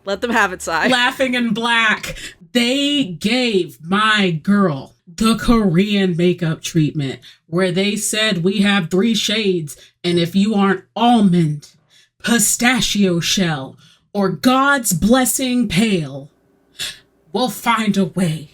Let them have it, Sai. Laughing in black. They gave my girl the Korean makeup treatment where they said we have 3 shades, and if you aren't almond, pistachio shell, or God's blessing pale, we'll find a way.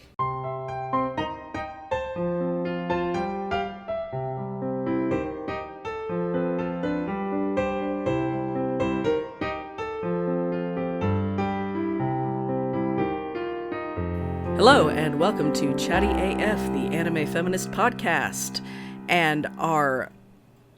Hello, and welcome to Chatty AF, the anime feminist podcast, and our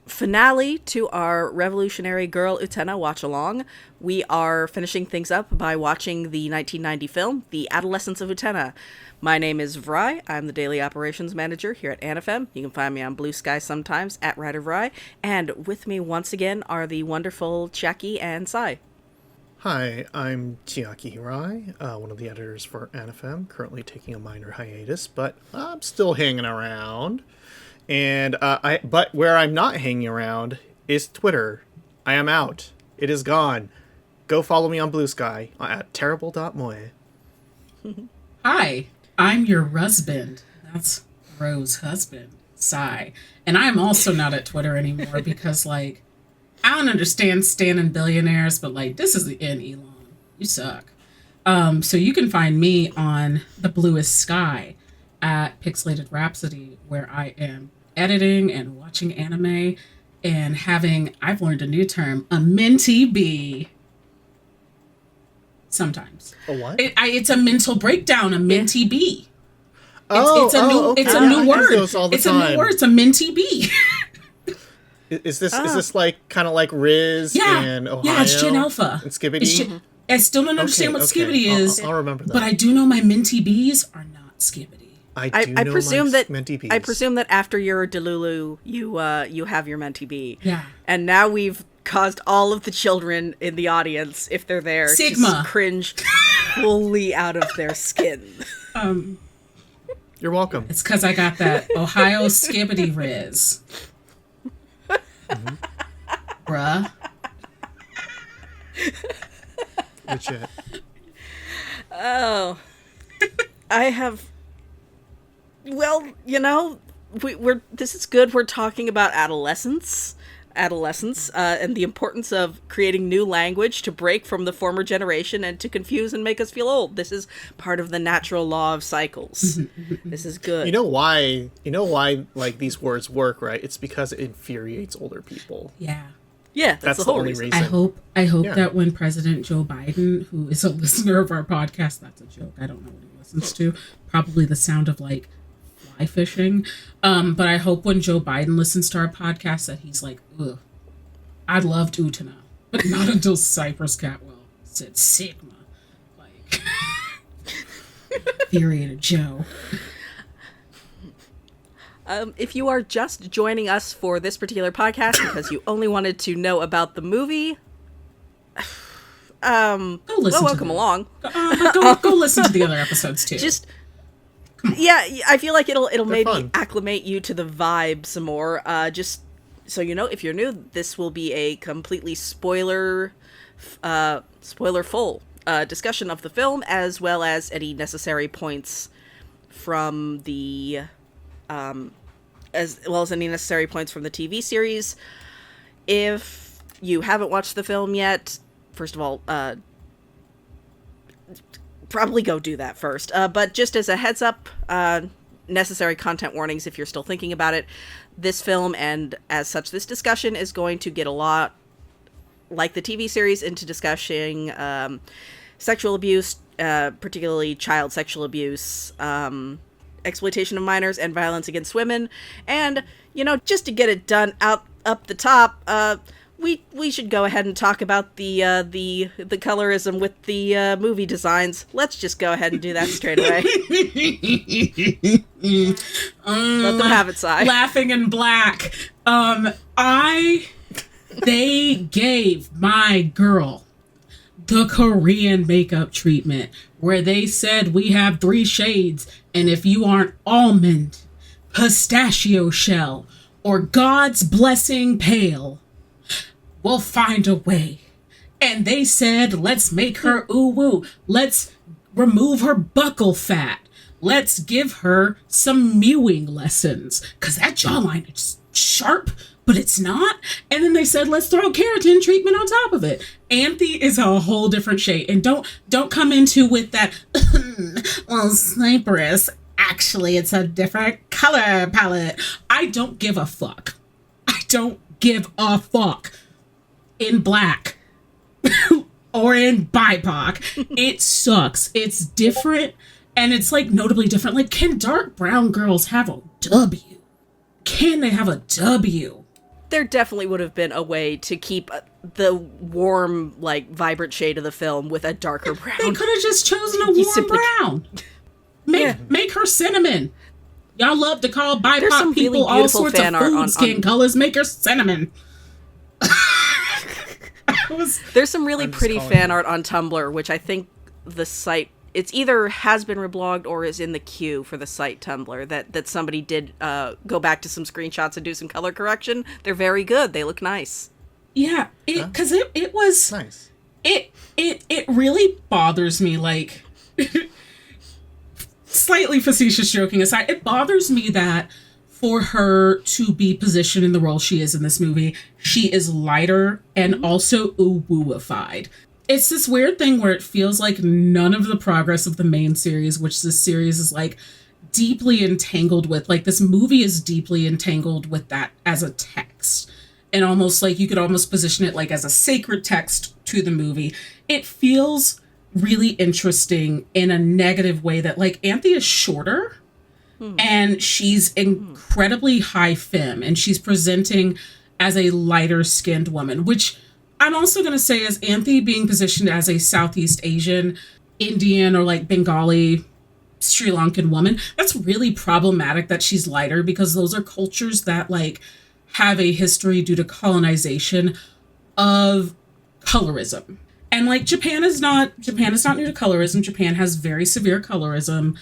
finale to our Revolutionary Girl Utena Watchalong. We are finishing things up by watching the 1990 film, The Adolescence of Utena. My name is Vrai. I'm the Daily Operations Manager here at AniFem. You can find me on Blue Sky sometimes, at writervrai. And with me once again are the wonderful Chiaki and Sai. Hi, I'm Chiaki, one of the editors for AniFem, currently taking a minor hiatus, but I'm still hanging around. And but where I'm not hanging around is Twitter. I am out. It is gone. Go follow me on Blue Sky at terrible.moe. Hi, I'm your husband. That's Rose's husband, Sai. And I'm also not at Twitter anymore because, I don't understand standing billionaires, but this is the end, Elon. You suck. So you can find me on the bluest sky at Pixelated Rhapsody, where I am editing and watching anime and having, I've learned a new term, a mentee bee. Sometimes. A what? It's a mental breakdown, a mentee bee. Okay. It's a new word. It's a new word. It's a mentee bee. Is this kind of like Riz in Ohio? Yeah, it's Gen Alpha. And Skibbity? I still don't understand what Skibbity is. I'll remember that. But I do know my mentee bees are not Skibbity. I presume that mentee bees. I presume that after you're a Delulu, you have your mentee bee. Yeah. And now we've caused all of the children in the audience, if they're there, Sigma. to cringe fully out of their skin. You're welcome. It's because I got that Ohio Skibbity Riz. Mm-hmm. Bruh. Legit. Oh. I have... Well, this is good. We're talking about adolescence, and the importance of creating new language to break from the former generation and to confuse and make us feel old. This is part of the natural law of cycles. This is good. You know why these words work, right? It's because it infuriates older people. Yeah. Yeah, that's the the whole only reason. reason. I hope that when President Joe Biden, who is a listener of our podcast, that's a joke, I don't know what he listens to, probably the sound of fly fishing. But I hope when Joe Biden listens to our podcast that he's like, ugh, I loved Utena, but not until Cypress Catwell said Sigma. Infuriated Joe. If you are just joining us for this particular podcast because you only wanted to know about the movie, welcome along. Go listen to the other episodes too. Yeah, I feel like it'll maybe acclimate you to the vibe some more. Just so you know, if you're new, this will be a completely spoiler-full discussion of the film, as well as any necessary points from the, as well as any necessary points from the TV series. If you haven't watched the film yet, first of all, probably go do that first. But just as a heads up, necessary content warnings if you're still thinking about it. This film, and as such, this discussion is going to get a lot, like the TV series, into discussing sexual abuse, particularly child sexual abuse, exploitation of minors, and violence against women. And, just to get it done up the top, we should go ahead and talk about the colorism with the movie designs. Let's just go ahead and do that straight away. Let them have it, Sai. Laughing in black. They gave my girl the Korean makeup treatment where they said we have 3 shades, and if you aren't almond, pistachio shell, or God's blessing pale, we'll find a way. And they said, let's make her ooh-woo. Let's remove her buccal fat. Let's give her some mewing lessons. Because that jawline is sharp, but it's not. And then they said, let's throw keratin treatment on top of it. Anthy is a whole different shade. And don't come into with that, well, Cypress, actually, it's a different color palette. I don't give a fuck. I don't give a fuck. In black. Or in BIPOC. It sucks. It's different. And it's like notably different. Like, can dark brown girls have a W? Can they have a W? There definitely would have been a way to keep the warm, like, vibrant shade of the film with a darker brown. They could have just chosen a warm brown. Make her cinnamon. Y'all love to call BIPOC people really all sorts of food skin colors. Make her cinnamon. There's some really pretty fan art on Tumblr, which I think the site, it's either has been reblogged or is in the queue for the site Tumblr, that somebody did go back to some screenshots and do some color correction. They're very good. They look nice. Yeah, because it was nice. It really bothers me, like, slightly facetious joking aside, it bothers me that for her to be positioned in the role she is in this movie, she is lighter and also ooh-wooified. It's this weird thing where it feels like none of the progress of the main series, which this series is, like, deeply entangled with, like, this movie is deeply entangled with that as a text. And almost, like, you could almost position it, like, as a sacred text to the movie. It feels really interesting in a negative way that, like, Anthy is shorter. And she's incredibly high femme, and she's presenting as a lighter skinned woman, which I'm also going to say as Anthy being positioned as a Southeast Asian, Indian, or like Bengali, Sri Lankan woman, that's really problematic that she's lighter, because those are cultures that like have a history due to colonization of colorism. And like Japan is not new to colorism. Japan has very severe colorism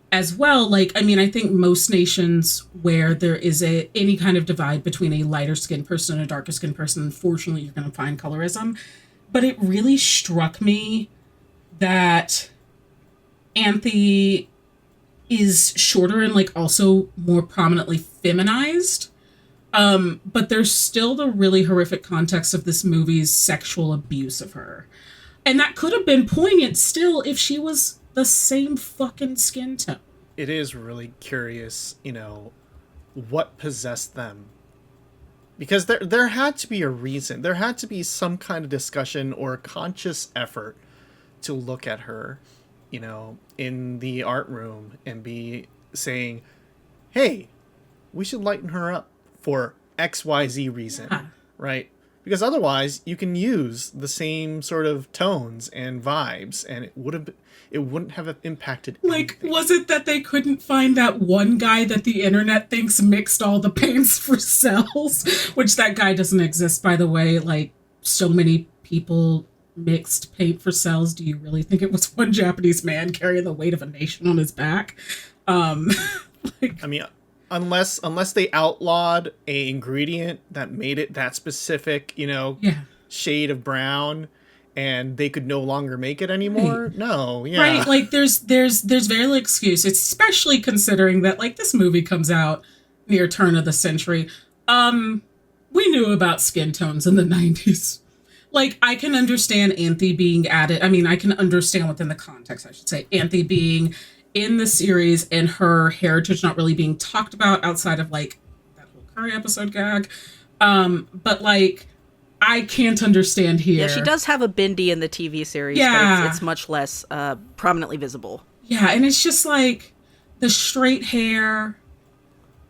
as well. Like, I mean, I think most nations where there is any kind of divide between a lighter skinned person and a darker skinned person, unfortunately, you're going to find colorism. But it really struck me that Anthy is shorter and like also more prominently feminized. But there's still the really horrific context of this movie's sexual abuse of her. And that could have been poignant still if she was the same fucking skin tone. It is really curious, what possessed them. Because there had to be a reason. There had to be some kind of discussion or conscious effort to look at her, in the art room and be saying, hey, we should lighten her up for XYZ reason, right? Because otherwise you can use the same sort of tones and vibes and it wouldn't have impacted like anything. Was it that they couldn't find that one guy that the internet thinks mixed all the paints for cells, which that guy doesn't exist, by the way. Like, so many people mixed paint for cells. Do you really think it was one Japanese man carrying the weight of a nation on his back? I mean, unless they outlawed a ingredient that made it that specific, shade of brown, and they could no longer make it anymore. Right. No, yeah. Right, like there's very little excuse, especially considering that like this movie comes out near turn of the century. We knew about skin tones in the 90s. Like, I can understand Anthy being added. I mean, I can understand within the context, I should say, Anthy being in the series and her heritage not really being talked about outside of like that whole curry episode gag. But like, I can't understand here. Yeah, she does have a bindi in the TV series, but it's much less prominently visible. Yeah, and it's just like the straight hair.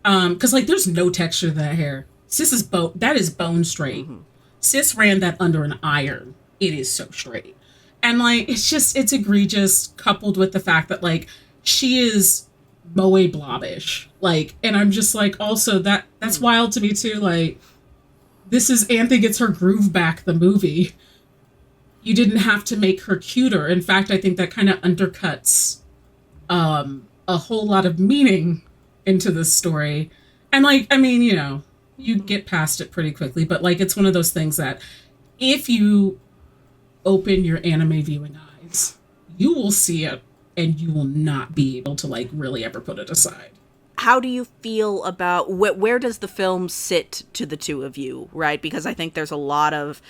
Because like there's no texture to that hair. Sis is that is bone straight. Mm-hmm. Sis ran that under an iron. It is so straight. And like it's egregious, coupled with the fact that like she is moe blobbish. Like, and I'm just like, also that's wild to me too. Like, this is Anthy Gets Her Groove Back, the movie. You didn't have to make her cuter. In fact, I think that kind of undercuts a whole lot of meaning into this story. And like, I mean, you get past it pretty quickly, but like, it's one of those things that if you open your anime viewing eyes, you will see it and you will not be able to like really ever put it aside. How do you feel about where does the film sit to the two of you, right? Because I think there's a lot of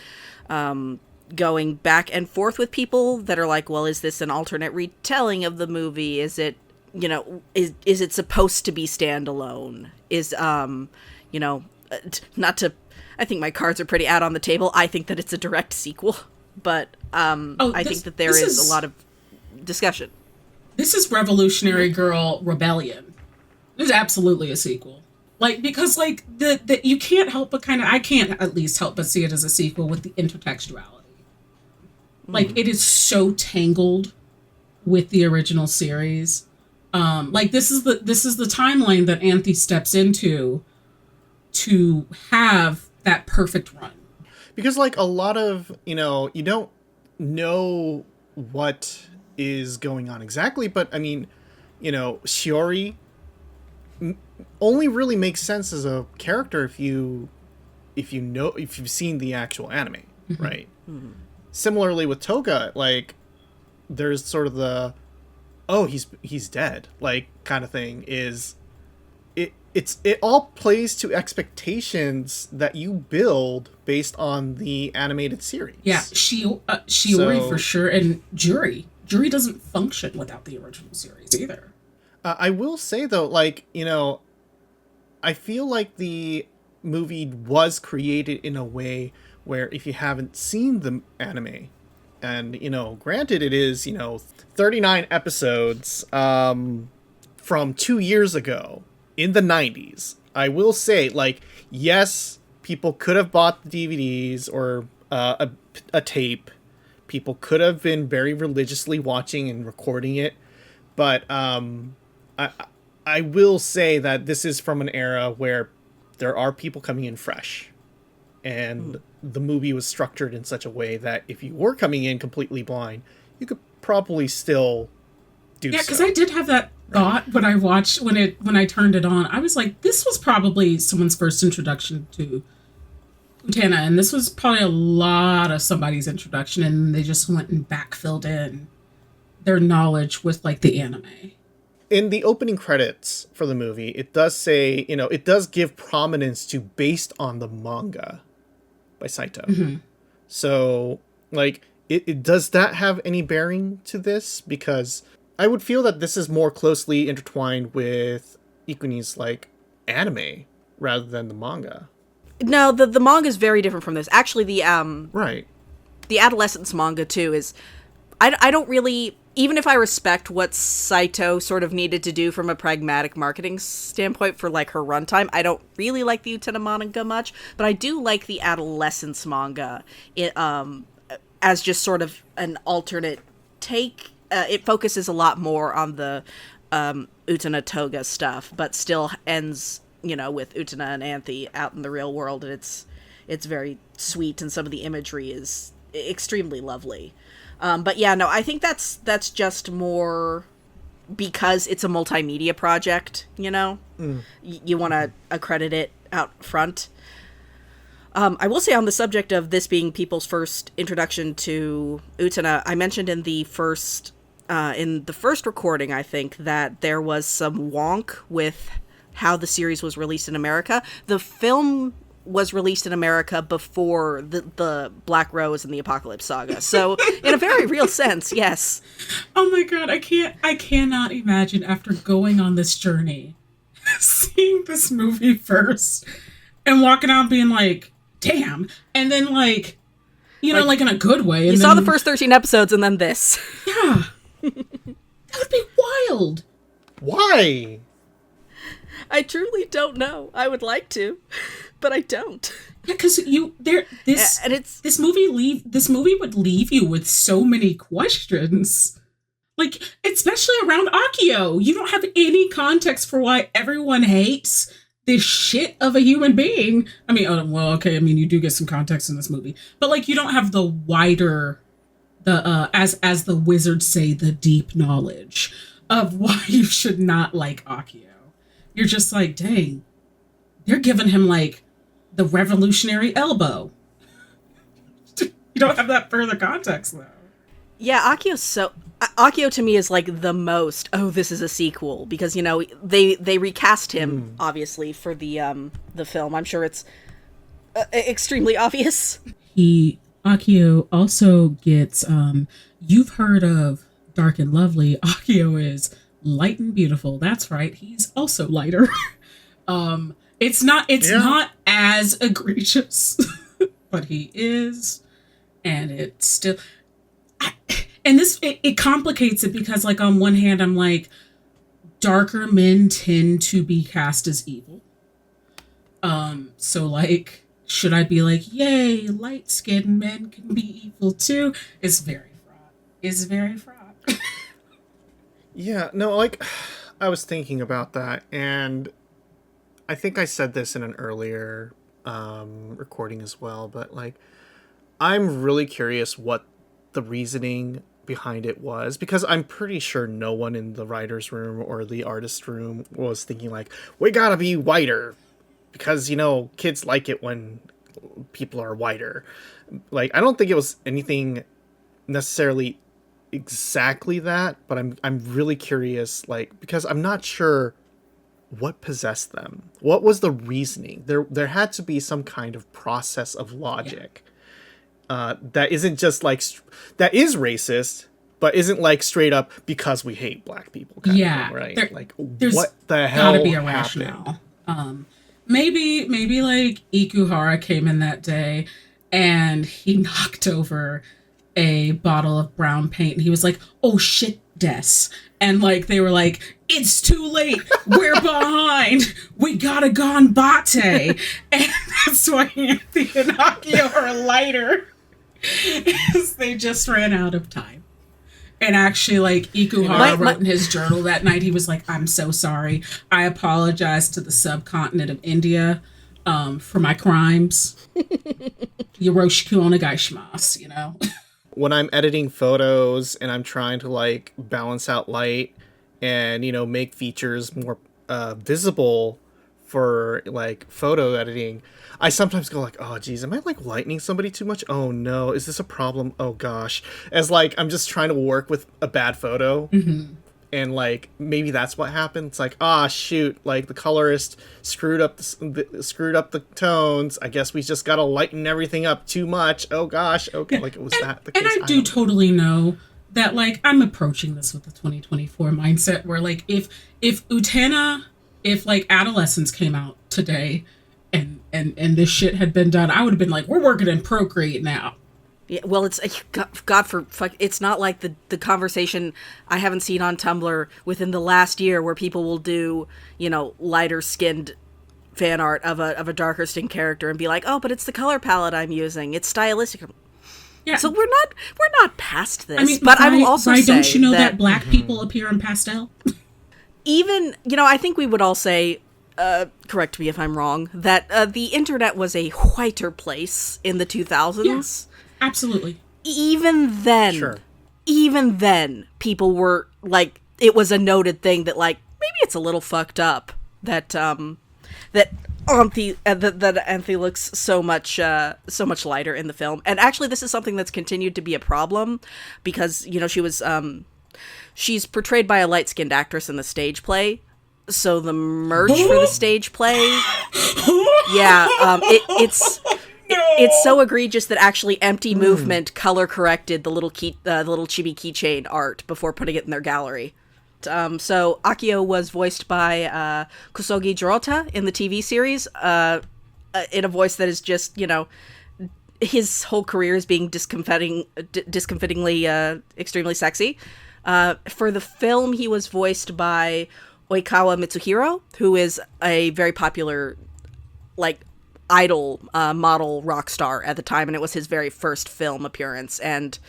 going back and forth with people that are like, well, is this an alternate retelling of the movie? Is it, you know, is it supposed to be standalone? Is, you know, not to, I think my cards are pretty out on the table. I think that it's a direct sequel, but I think that there is a lot of discussion. This is Revolutionary Girl Rebellion. There's absolutely a sequel. Like, because, like, the you can't help but I can't at least help but see it as a sequel with the intertextuality. Like, it is so tangled with the original series. Like, this is the timeline that Anthy steps into to have that perfect run. Because, like, a lot of, you know, you don't know what is going on exactly, but, I mean, you know, Shiori only really makes sense as a character if you've seen the actual anime, right? Mm-hmm. Similarly with Toga, like, there's sort of the, oh, he's dead, like, kind of thing. It all plays to expectations that you build based on the animated series. Yeah, Shiori for sure, and Juri doesn't function without the original series either. I will say, though, like, you know, I feel like the movie was created in a way where if you haven't seen the anime, and, you know, granted it is, you know, 39 episodes from 2 years ago in the 90s, I will say, like, yes, people could have bought the DVDs or a tape. People could have been very religiously watching and recording it, but I will say that this is from an era where there are people coming in fresh, and the movie was structured in such a way that if you were coming in completely blind, you could probably still do so. Yeah, because I did have that thought when I watched, when I turned it on. I was like, this was probably someone's first introduction to Utena, and this was probably a lot of somebody's introduction, and they just went and backfilled in their knowledge with, like, the anime. In the opening credits for the movie, it does say, you know, it does give prominence to based on the manga by Saito. Mm-hmm. So, like, it does that have any bearing to this? Because I would feel that this is more closely intertwined with Ikuni's, like, anime rather than the manga. No, the manga is very different from this. Actually, the right, the Adolescence manga too is, I don't really, even if I respect what Saito sort of needed to do from a pragmatic marketing standpoint for, like, her runtime, I don't really like the Utena manga much, but I do like the Adolescence manga as just sort of an alternate take. It focuses a lot more on the Utena Toga stuff, but still ends, you know, with Utena and Anthy out in the real world, and it's very sweet, and some of the imagery is extremely lovely. But yeah, no, I think that's just more because it's a multimedia project, you know? You want to accredit it out front. I will say, on the subject of this being people's first introduction to Utena, I mentioned in the first recording, I think, that there was some wonk with how the series was released in America. The film was released in America before the Black Rose and the Apocalypse Saga. So, in a very real sense, yes. Oh my god, I cannot imagine, after going on this journey, seeing this movie first and walking out being like, damn, and then, like, you know, like in a good way. And you saw the first 13 episodes and then this. Yeah. That would be wild. Why? I truly don't know. I would like to, but I don't. Yeah, because this movie would leave you with so many questions. Like, especially around Akio. You don't have any context for why everyone hates this shit of a human being. I mean, you do get some context in this movie, but, like, you don't have the wider, as the wizards say, the deep knowledge of why you should not like Akio. You're just like, dang, they're giving him, like, the revolutionary elbow. You don't have that further context, though. Yeah, Akio to me is like the most, oh, this is a sequel, because, you know, they recast him, obviously, for the film. I'm sure it's extremely obvious. Akio also gets, you've heard of Dark and Lovely. Akio is light and beautiful. That's right. He's also lighter. It's not as egregious, but he is. And it's still, and it complicates it, because like on one hand, I'm like, darker men tend to be cast as evil. So like, should I be like, yay, light-skinned men can be evil too? It's very fraught. Yeah, no, like, I was thinking about that, and I think I said this in an earlier recording as well, but like, I'm really curious what the reasoning behind it was, because I'm pretty sure no one in the writer's room or the artist room was thinking like, we gotta be whiter because, you know, kids like it when people are whiter. Like, I don't think it was anything necessarily exactly that, but I'm really curious, like, because I'm not sure what possessed them. What was the reasoning? There had to be some kind of process of logic. That isn't just like, that is racist, but isn't like straight up because we hate black people kind of thing, right? Like, what the hell gotta be a happened? rationale. Maybe like Ikuhara came in that day and he knocked over a bottle of brown paint and he was like, oh shit, Des. And like, they were like, it's too late. We're behind. We gotta ganbate. And that's why Anthy and Akio are lighter. Is they just ran out of time. And actually, like, Ikuhara wrote in his journal that night, he was like, I'm so sorry. I apologize to the subcontinent of India for my crimes. Yoroshiku onegaishimasu, you know? When I'm editing photos and I'm trying to like balance out light and, you know, make features more visible for like photo editing, I sometimes go like, oh geez, am I like lightening somebody too much? Oh no, is this a problem? Oh gosh. As like, I'm just trying to work with a bad photo. And like, maybe that's what happened. It's like, shoot, like the colorist screwed up the tones. I guess we just gotta lighten everything up too much. Oh gosh, okay, like it was that the case. And I do totally know that like I'm approaching this with the 2024 mindset where like if Utena, if like Adolescence came out today and this shit had been done, I would have been like, we're working in Procreate now. Yeah, well, it's it's not like the conversation I haven't seen on Tumblr within the last year where people will do, you know, lighter skinned fan art of a darker skinned character and be like, oh, but it's the color palette I'm using. It's stylistic. Yeah. So we're not past this. I mean, but I will also say, don't you know that black people appear in pastel? Even, you know, I think we would all say, correct me if I'm wrong, that the internet was a whiter place in the 2000s. Yeah. Absolutely. Even then, people were like, it was a noted thing that like, maybe it's a little fucked up that that Anthy looks so much lighter in the film. And actually, this is something that's continued to be a problem because, you know, she's portrayed by a light-skinned actress in the stage play. So the merch for the stage play, it's so egregious that actually Empty Movement color corrected the little chibi keychain art before putting it in their gallery. So Akio was voiced by Kusogi Jirota in the TV series, in a voice that is just, you know, his whole career is being discomfitingly extremely sexy. For the film, he was voiced by Oikawa Mitsuhiro, who is a very popular, like, idol model rock star at the time, and it was his very first film appearance. And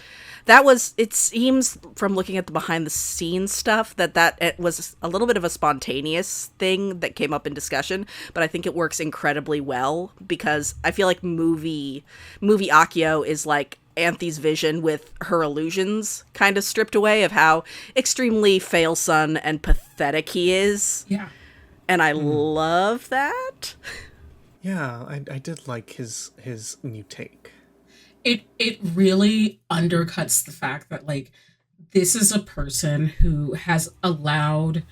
that was, it seems from looking at the behind the scenes stuff that it was a little bit of a spontaneous thing that came up in discussion, but I think it works incredibly well because I feel like movie Akio is like Anthy's vision with her illusions kind of stripped away of how extremely fail son and pathetic he is. Yeah. And I love that. Yeah, I did like his new take. it really undercuts the fact that like this is a person who has allowed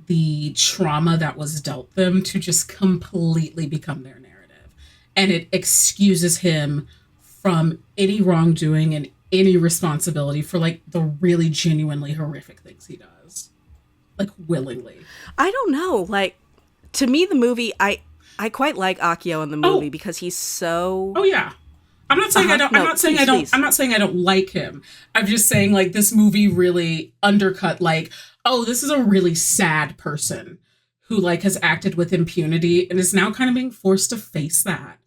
the trauma that was dealt them to just completely become their narrative. And it excuses him from any wrongdoing and any responsibility for like the really genuinely horrific things he does. Like willingly. I don't know. Like, to me, the movie, I quite like Akio in the movie because he's so... Oh, yeah. I'm not saying I don't. I'm not saying I don't. Please. I'm not saying I don't like him. I'm just saying like this movie really undercut like, oh, this is a really sad person who like has acted with impunity and is now kind of being forced to face that,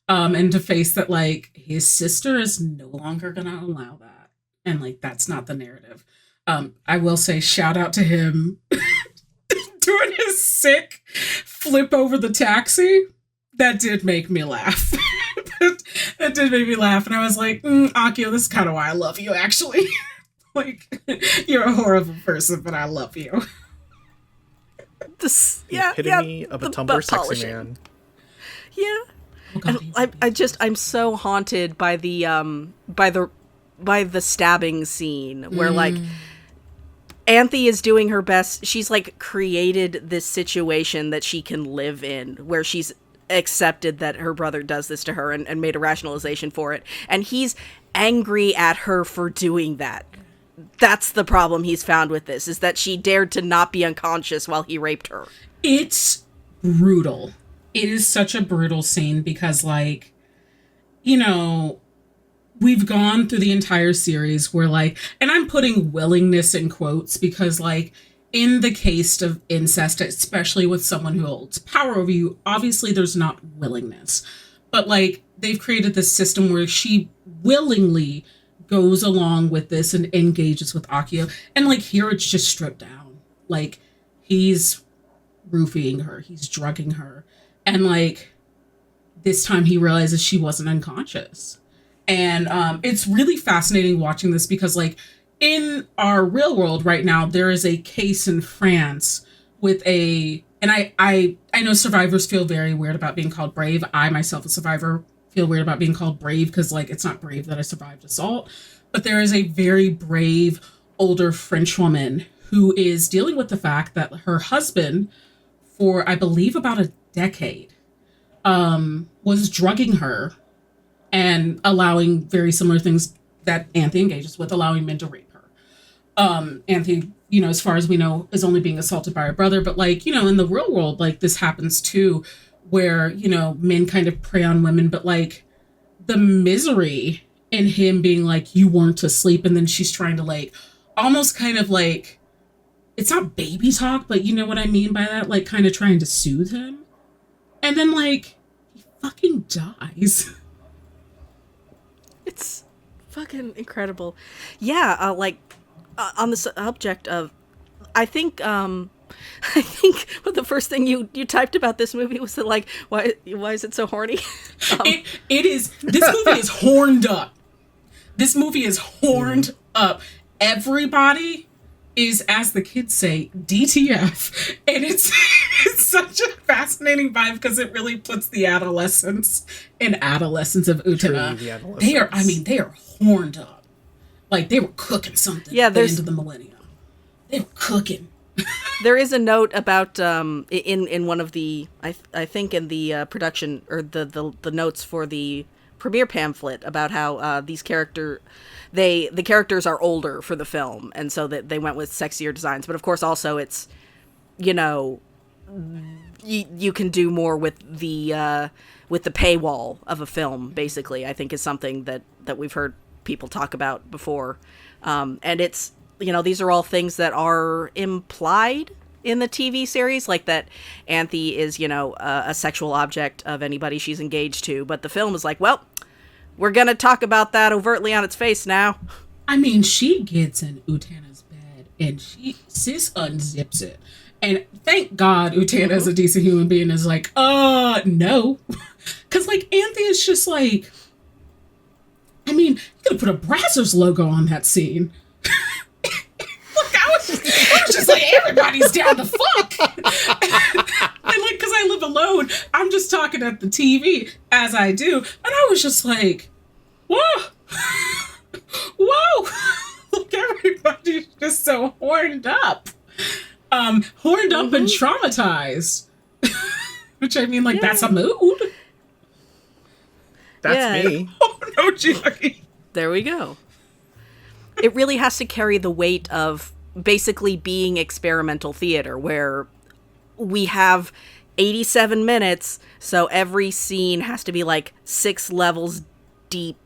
and to face that like his sister is no longer gonna allow that, and like that's not the narrative. I will say shout out to him doing his sick flip over the taxi. That did make me laugh. That did make me laugh. And I was like, Akio, this is kind of why I love you, actually. Like, you're a horrible person, but I love you. This, the epitome of a Tumblr sexy man. Yeah. Oh God, I'm so haunted by the stabbing scene where like Anthy is doing her best. She's like created this situation that she can live in where she's accepted that her brother does this to her and made a rationalization for it. And he's angry at her for doing that. That's the problem he's found with this, is that she dared to not be unconscious while he raped her. It's brutal. It is such a brutal scene because, like, you know, we've gone through the entire series where, like, and I'm putting willingness in quotes because, like, in the case of incest, especially with someone who holds power over you, obviously there's not willingness. But, like, they've created this system where she willingly goes along with this and engages with Akio. And, like, here it's just stripped down. Like, he's roofing her. He's drugging her. And, like, this time he realizes she wasn't unconscious. And it's really fascinating watching this because, like, in our real world right now, there is a case in France with and I know survivors feel very weird about being called brave. I myself, a survivor, feel weird about being called brave because like it's not brave that I survived assault. But there is a very brave older French woman who is dealing with the fact that her husband, for I believe about a decade, was drugging her and allowing very similar things that Anthy engages with, allowing men to rape her. Anthy, you know, as far as we know, is only being assaulted by her brother. But, like, you know, in the real world, like, this happens too, where, you know, men kind of prey on women. But, like, the misery in him being like, you weren't asleep. And then she's trying to, like, almost kind of, like, it's not baby talk, but you know what I mean by that? Like, kind of trying to soothe him. And then, like, he fucking dies. It's fucking incredible. Yeah, like, on the subject of, I think what the first thing you typed about this movie was that, like, why is it so horny? It is, this movie is horned up. This movie is horned up. Everybody is, as the kids say, DTF. And it's such a fascinating vibe because it really puts the adolescence of Utena. They are horned up. Like, they were cooking something at the end of the millennium. They were cooking. There is a note about in one of the I think in the production or the notes for the premiere pamphlet about how the characters are older for the film, and so that they went with sexier designs. But of course, also it's, you know, you can do more with the paywall of a film. Basically, I think is something that we've heard people talk about before, and it's, you know, these are all things that are implied in the TV series, like that Anthy is, you know, a sexual object of anybody she's engaged to, but the film is like, well, we're gonna talk about that overtly on its face now. I mean, she gets in Utena's bed and sis unzips it, and thank God Utena is a decent human being, is like, no, because like Anthy is just like, I mean, you could have put a Brazzers logo on that scene. Look, I was just like, everybody's down to fuck. And like, because I live alone, I'm just talking at the TV as I do. And I was just like, Whoa! Whoa! Look, everybody's just so horned up. Horned up and traumatized. Which I mean, like, that's a mood. That's me. Oh, no, Chiaki. There we go. It really has to carry the weight of basically being experimental theater, where we have 87 minutes, so every scene has to be like 6 levels deep,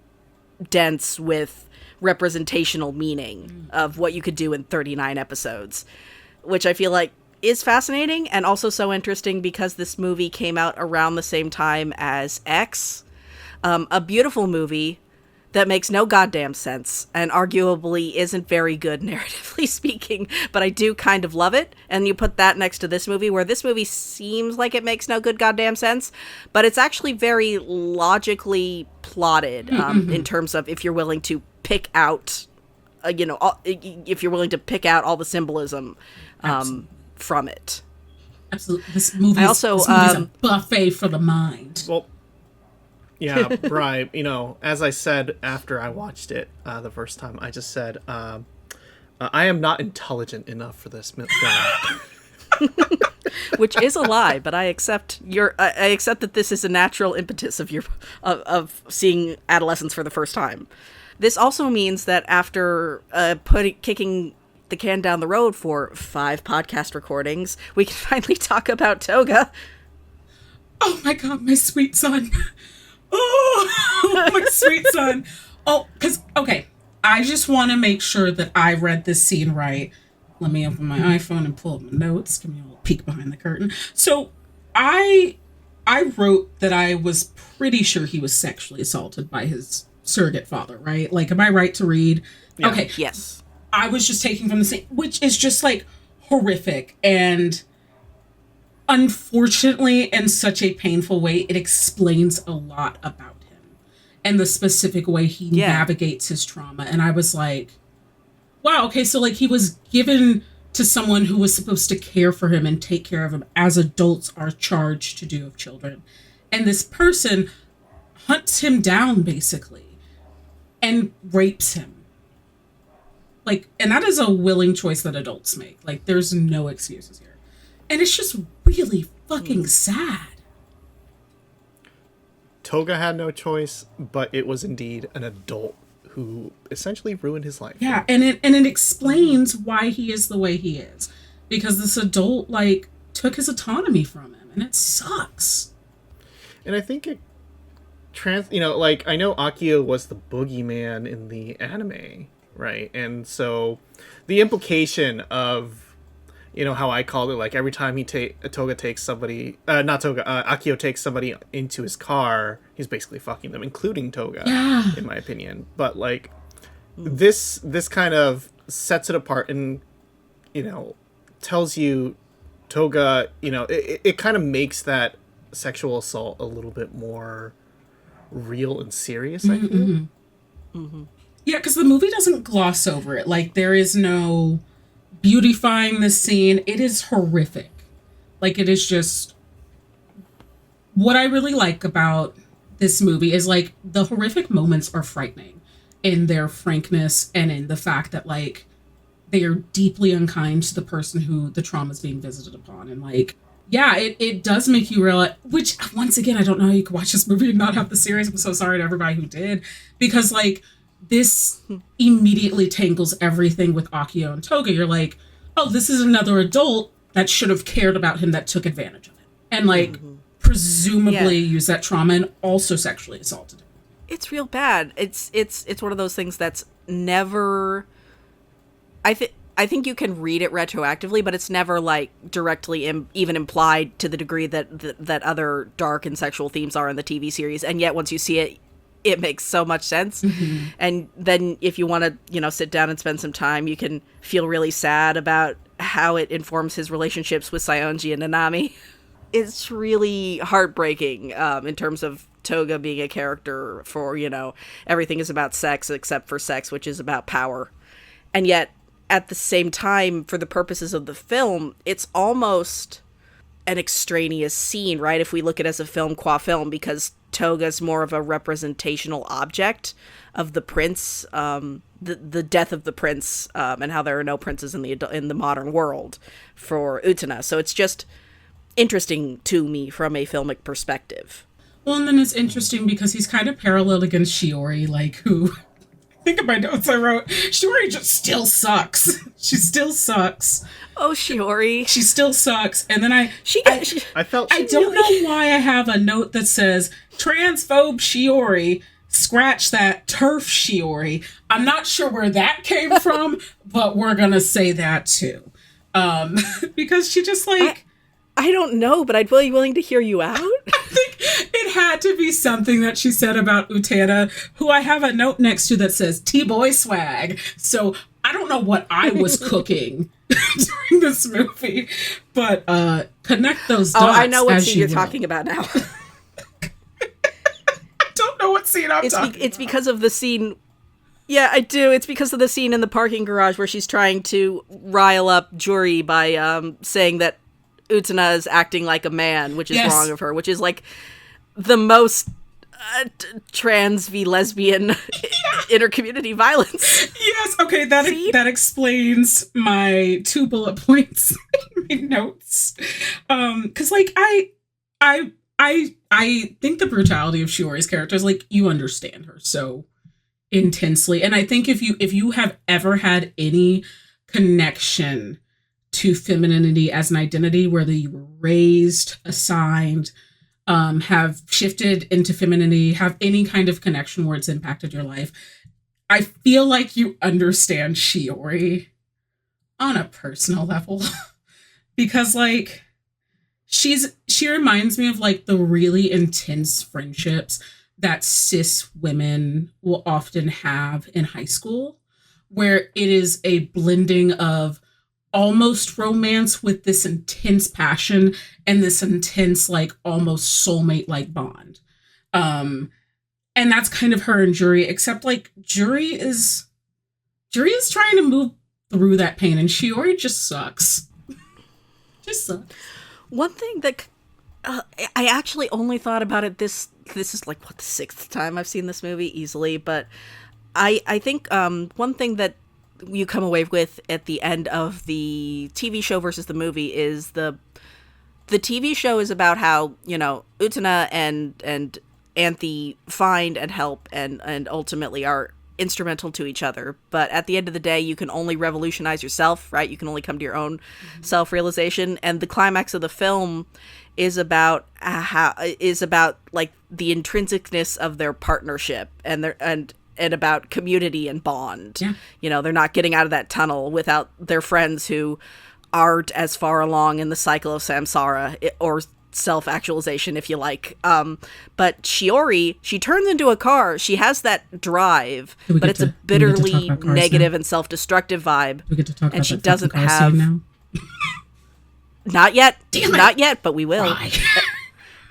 dense, with representational meaning of what you could do in 39 episodes, which I feel like is fascinating and also so interesting because this movie came out around the same time as X, a beautiful movie that makes no goddamn sense and arguably isn't very good narratively speaking, but I do kind of love it. And you put that next to this movie, where this movie seems like it makes no good goddamn sense, but it's actually very logically plotted in terms of if you're willing to pick out, if you're willing to pick out all the symbolism from it. Absolutely. This movie is a buffet for the mind. Well, yeah, Vrai, as I said after I watched it the first time, I just said, I am not intelligent enough for this film. Which is a lie, but I accept I accept that this is a natural impetus of seeing adolescence for the first time. This also means that after kicking the can down the road for 5 podcast recordings, we can finally talk about Toga. Oh my god, my sweet son. Oh, my sweet son. Oh, because, okay, I just want to make sure that I read this scene right. Let me open my iPhone and pull up my notes. Give me a little peek behind the curtain. So, I wrote that I was pretty sure he was sexually assaulted by his surrogate father, right? Like, am I right to read? Yeah. Okay. Yes. I was just taking from the scene, which is just, like, horrific and... Unfortunately, in such a painful way, it explains a lot about him and the specific way he navigates his trauma. And I was like, wow, okay, so like he was given to someone who was supposed to care for him and take care of him as adults are charged to do of children. And this person hunts him down, basically, and rapes him. Like, and that is a willing choice that adults make. Like, there's no excuses here. And it's just really fucking sad. Toga had no choice, but it was indeed an adult who essentially ruined his life. Yeah, and it explains why he is the way he is. Because this adult, like, took his autonomy from him, and it sucks. And I think it like, I know Akio was the boogeyman in the anime, right? And so the implication of, how I called it, like, every time Toga takes somebody, Akio takes somebody into his car, he's basically fucking them, including Toga, in my opinion. But, like, this kind of sets it apart and, tells you Toga, it kind of makes that sexual assault a little bit more real and serious, I feel. Mm-hmm. Yeah, because the movie doesn't gloss over it. Like, there is no beautifying the scene. It is horrific. Like, it is just... What I really like about this movie is, like, the horrific moments are frightening in their frankness and in the fact that, like, they are deeply unkind to the person who the trauma is being visited upon. And, like, yeah, it does make you realize... Which, once again, I don't know how you could watch this movie and not have the series. I'm so sorry to everybody who did. Because, like, this immediately tangles everything with Akio and Toga. You're like, oh, this is another adult that should have cared about him that took advantage of it. And, like, presumably used that trauma and also sexually assaulted him. It's real bad. It's one of those things that's never... I think you can read it retroactively, but it's never, like, directly even implied to the degree that other dark and sexual themes are in the TV series. And yet, once you see it, it makes so much sense. Mm-hmm. And then if you want to, sit down and spend some time, you can feel really sad about how it informs his relationships with Saionji and Nanami. It's really heartbreaking in terms of Toga being a character for, everything is about sex except for sex, which is about power. And yet, at the same time, for the purposes of the film, it's almost an extraneous scene, right? If we look at it as a film qua film, because Toga's more of a representational object of the prince, the death of the prince, and how there are no princes in the modern world for Utena. So it's just interesting to me from a filmic perspective. Well, and then it's interesting because he's kind of paralleled against Shiori, like, who, I think of my notes I wrote, Shiori just still sucks. She still sucks. Oh, Shiori. She still sucks. And then I don't know why I have a note that says, transphobe Shiori, scratch that, turf Shiori. I'm not sure where that came from, but we're going to say that too. Because she just like... I don't know, but I'd be willing to hear you out. I think it had to be something that she said about Utena, who I have a note next to that says T-boy swag. So I don't know what I was cooking during this movie, but connect those dots. Oh, I know what scene you're talking about now. I don't know what scene I'm talking about. It's because of the scene... Yeah, I do. It's because of the scene in the parking garage where she's trying to rile up Juri by saying that Utena is acting like a man, which is wrong of her, which is like the most trans v lesbian intercommunity violence. Yes, okay, that explains my 2 bullet points in my notes. Because like I think the brutality of Shiori's character is like, you understand her so intensely, and I think if you have ever had any connection to femininity as an identity, whether you were raised, assigned, have shifted into femininity, have any kind of connection where it's impacted your life, I feel like you understand Shiori on a personal level. Because like she reminds me of like the really intense friendships that cis women will often have in high school, where it is a blending of almost romance with this intense passion and this intense, like, almost soulmate-like bond. And that's kind of her and Juri, except, like, Juri is trying to move through that pain, and Shiori just sucks. Just sucks. One thing that I actually only thought about it this is, like, what, the 6th time I've seen this movie, easily, but I think one thing that you come away with at the end of the TV show versus the movie is the TV show is about how, you know, Utena and Anthy find and help and ultimately are instrumental to each other. But at the end of the day, you can only revolutionize yourself, right? You can only come to your own self-realization. And the climax of the film is about like the intrinsicness of their partnership and about community and bond. Yeah. You know, they're not getting out of that tunnel without their friends who aren't as far along in the cycle of samsara or self-actualization, if you like. But Shiori, she turns into a car. She has that drive, but it's a bitterly negative and self-destructive vibe. We get to talk and about she that doesn't car have. Scene now? Not yet. Damn it. Not yet, but we will.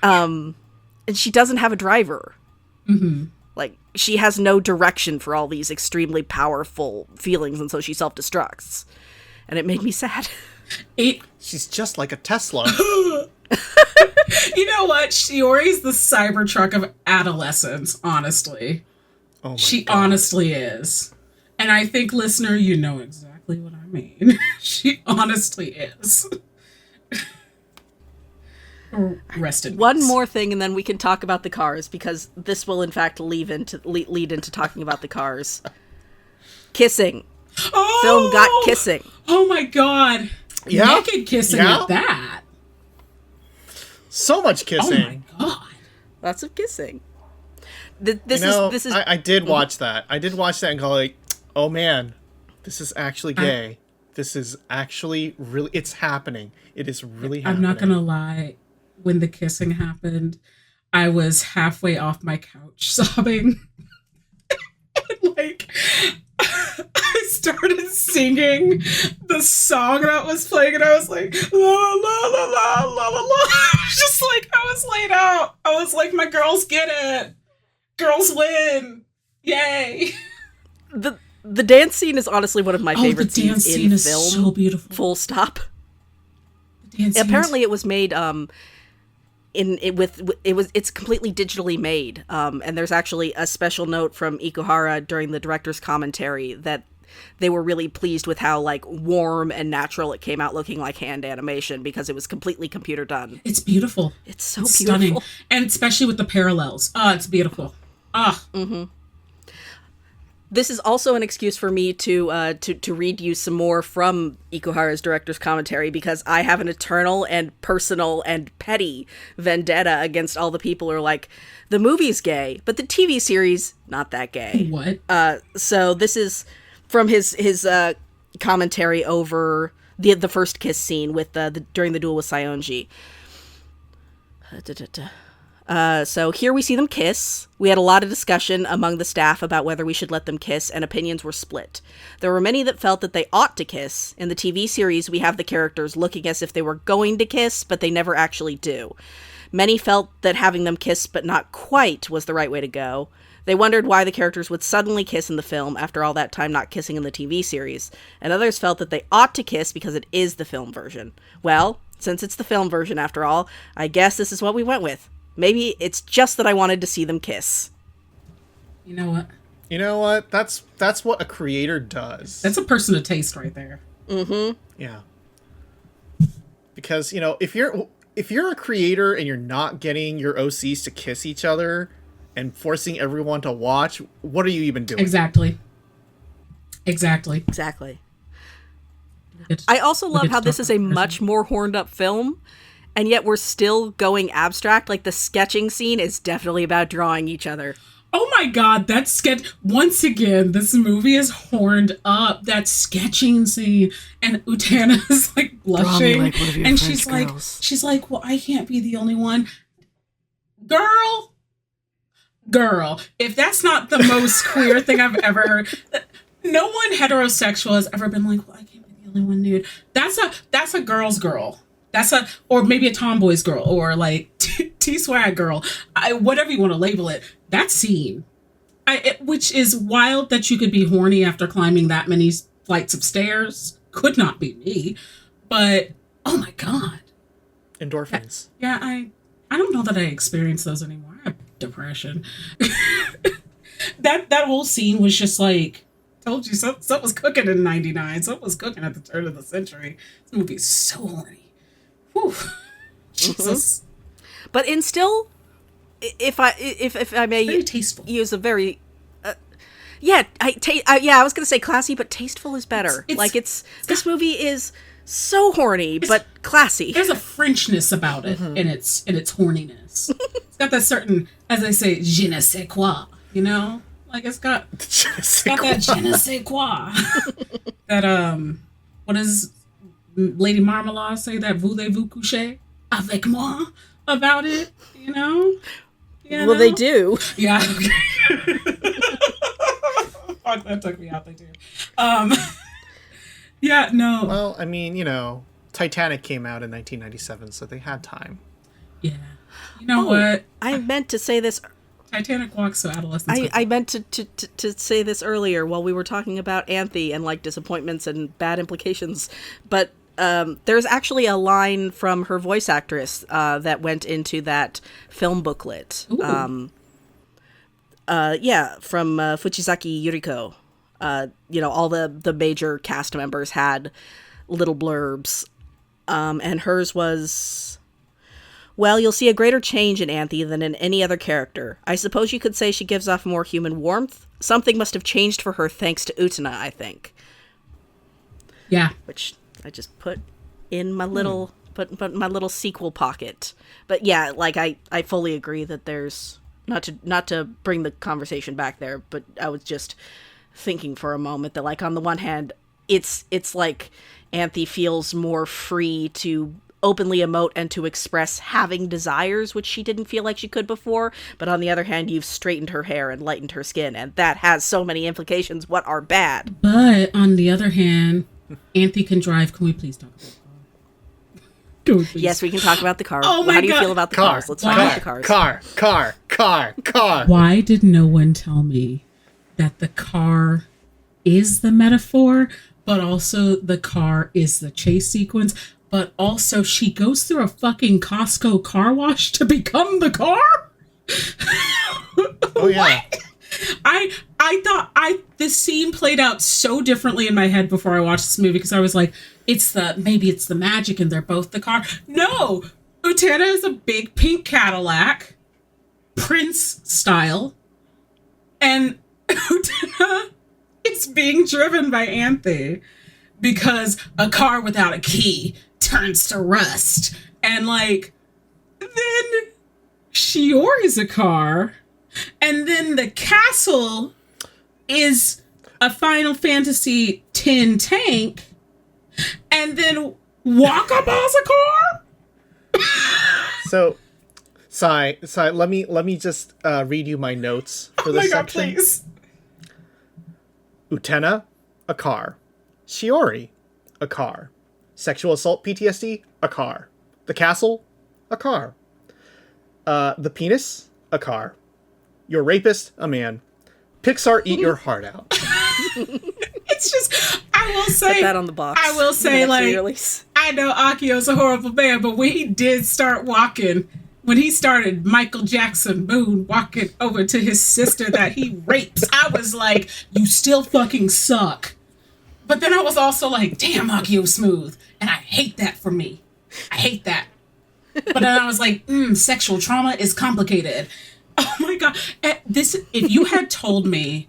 And she doesn't have a driver. Mm-hmm. Like, she has no direction for all these extremely powerful feelings, and so she self-destructs. And it made me sad. She's just like a Tesla. You know what? Shiori's the Cybertruck of adolescence, honestly. Oh my She God. honestly is. And I think, listener, you know exactly what I mean. She honestly is. Rest in One peace. more thing, and then we can talk about the cars, because this will, in fact, lead into talking about the cars. Kissing. Oh! Film got kissing. Oh my God. Yeah. Naked kissing Yeah. at that. So much kissing. Oh my God. Lots of kissing. I did watch that. I did watch that and go like, oh man, this is actually gay. This is actually really, it's happening. It is really happening. I'm not going to lie. When the kissing happened, I was halfway off my couch sobbing. Like, I started singing the song that was playing, and I was like, la la la la la la la la. Just like, I was laid out. I was like, my girls get it. Girls win. Yay. The dance scene is honestly one of my favorite the dance scenes scene in is film. so beautiful. Full stop. The apparently it was made it's completely digitally made, and there's actually a special note from Ikuhara during the director's commentary that they were really pleased with how like warm and natural it came out, looking like hand animation, because it was completely computer done. It's beautiful. It's so it's beautiful. Stunning. And especially with the parallels. It's beautiful. This is also an excuse for me to read you some more from Ikuhara's director's commentary, because I have an eternal and personal and petty vendetta against all the people who are like, the movie's gay, but the TV series, not that gay. What? So this is from his commentary over the first kiss scene with during the duel with Saionji. So here we see them kiss. We had a lot of discussion among the staff about whether we should let them kiss, and opinions were split. There were many that felt that they ought to kiss. In the TV series, we have the characters looking as if they were going to kiss, but they never actually do. Many felt that having them kiss but not quite was the right way to go. They wondered why the characters would suddenly kiss in the film after all that time not kissing in the TV series, and others felt that they ought to kiss because it is the film version. Well, since it's the film version after all, I guess this is what we went with. Maybe it's just that I wanted to see them kiss. You know what? You know what? That's what a creator does. That's a person of taste right there. Mm-hmm. Yeah. Because, if you're a creator and you're not getting your OCs to kiss each other and forcing everyone to watch, what are you even doing? Exactly. I also love how this is a much more horned up film, and yet we're still going abstract. Like, the sketching scene is definitely about drawing each other. Oh my god, that sketch, once again, this movie is horned up. That sketching scene, and Utena is like blushing, like and she's like, well, I can't be the only one. Girl, if that's not the most queer thing I've ever heard, no one heterosexual has ever been like, well, I can't be the only one nude. That's a girl's girl. Or maybe a tomboy's girl, or like T-swag girl, whatever you want to label it. That scene, which is wild that you could be horny after climbing that many flights of stairs, could not be me, but oh my god, endorphins. Yeah, I don't know that I experience those anymore. I have depression. that whole scene was just like, told you, something was cooking in '99. Something was cooking at the turn of the century. This movie is so horny. Whew. Jesus. But in still, if I may very tasteful. Use a very I was gonna say classy, but tasteful is better. This movie is so horny but classy. There's a Frenchness about it in its horniness. It's got that certain, as they say, je ne sais quoi, like it's got that je ne sais quoi. That what does Lady Marmalade say, that voulez-vous coucher avec moi about it, Well, they do. Yeah. Fuck, that took me out. They do. Yeah, no. Well, I mean, Titanic came out in 1997, so they had time. Yeah. You know what? I meant to say this. Titanic walks, so Adolescence. I meant to say this earlier while we were talking about Anthy and like disappointments and bad implications, but there's actually a line from her voice actress that went into that film booklet. From Fuchisaki Yuriko. All the major cast members had little blurbs, and hers was, well, you'll see a greater change in Anthy than in any other character. I suppose you could say she gives off more human warmth. Something must have changed for her thanks to Utena, I think. Yeah. Which I just put in my little my little sequel pocket. But yeah, like I fully agree that there's not to bring the conversation back there, but I was just thinking for a moment that, like, on the one hand, it's like Anthy feels more free to openly emote and to express having desires, which she didn't feel like she could before. But on the other hand, you've straightened her hair and lightened her skin, and that has so many implications. What are bad? But on the other hand, Anthy can drive. Can we please talk about the car? Yes, we can talk about the car. Oh my How do you God. feel about the cars? Let's talk about the cars. Car. Why did no one tell me that the car is the metaphor, but also the car is the chase sequence? but also she goes through a fucking Costco car wash to become the car? Oh, yeah. What? I thought this scene played out so differently in my head before I watched this movie, because I was like, maybe it's the magic and they're both the car. No! Utena is a big pink Cadillac, Prince style, and Utena is being driven by Anthy because a car without a key turns to rust. And like, then Shiori's a car, and then the castle is a Final Fantasy tin tank, and then Wakaball's a car? So, Sai, let me just read you my notes for this section. God, please. Utena, a car. Shiori, a car. Sexual assault PTSD, a car. The castle, a car. The penis, a car. Your rapist, a man. Pixar, eat your heart out. It's just, I will say, put that on the box. I will say, like, release. I know Akio's a horrible man, but when he did start walking, when he started Michael Jackson moon walking over to his sister that he rapes, I was like, you still fucking suck. But then I was also like, damn, Akio's smooth. And I hate that for me. I hate that. But then I was like, sexual trauma is complicated. Oh my God. If you had told me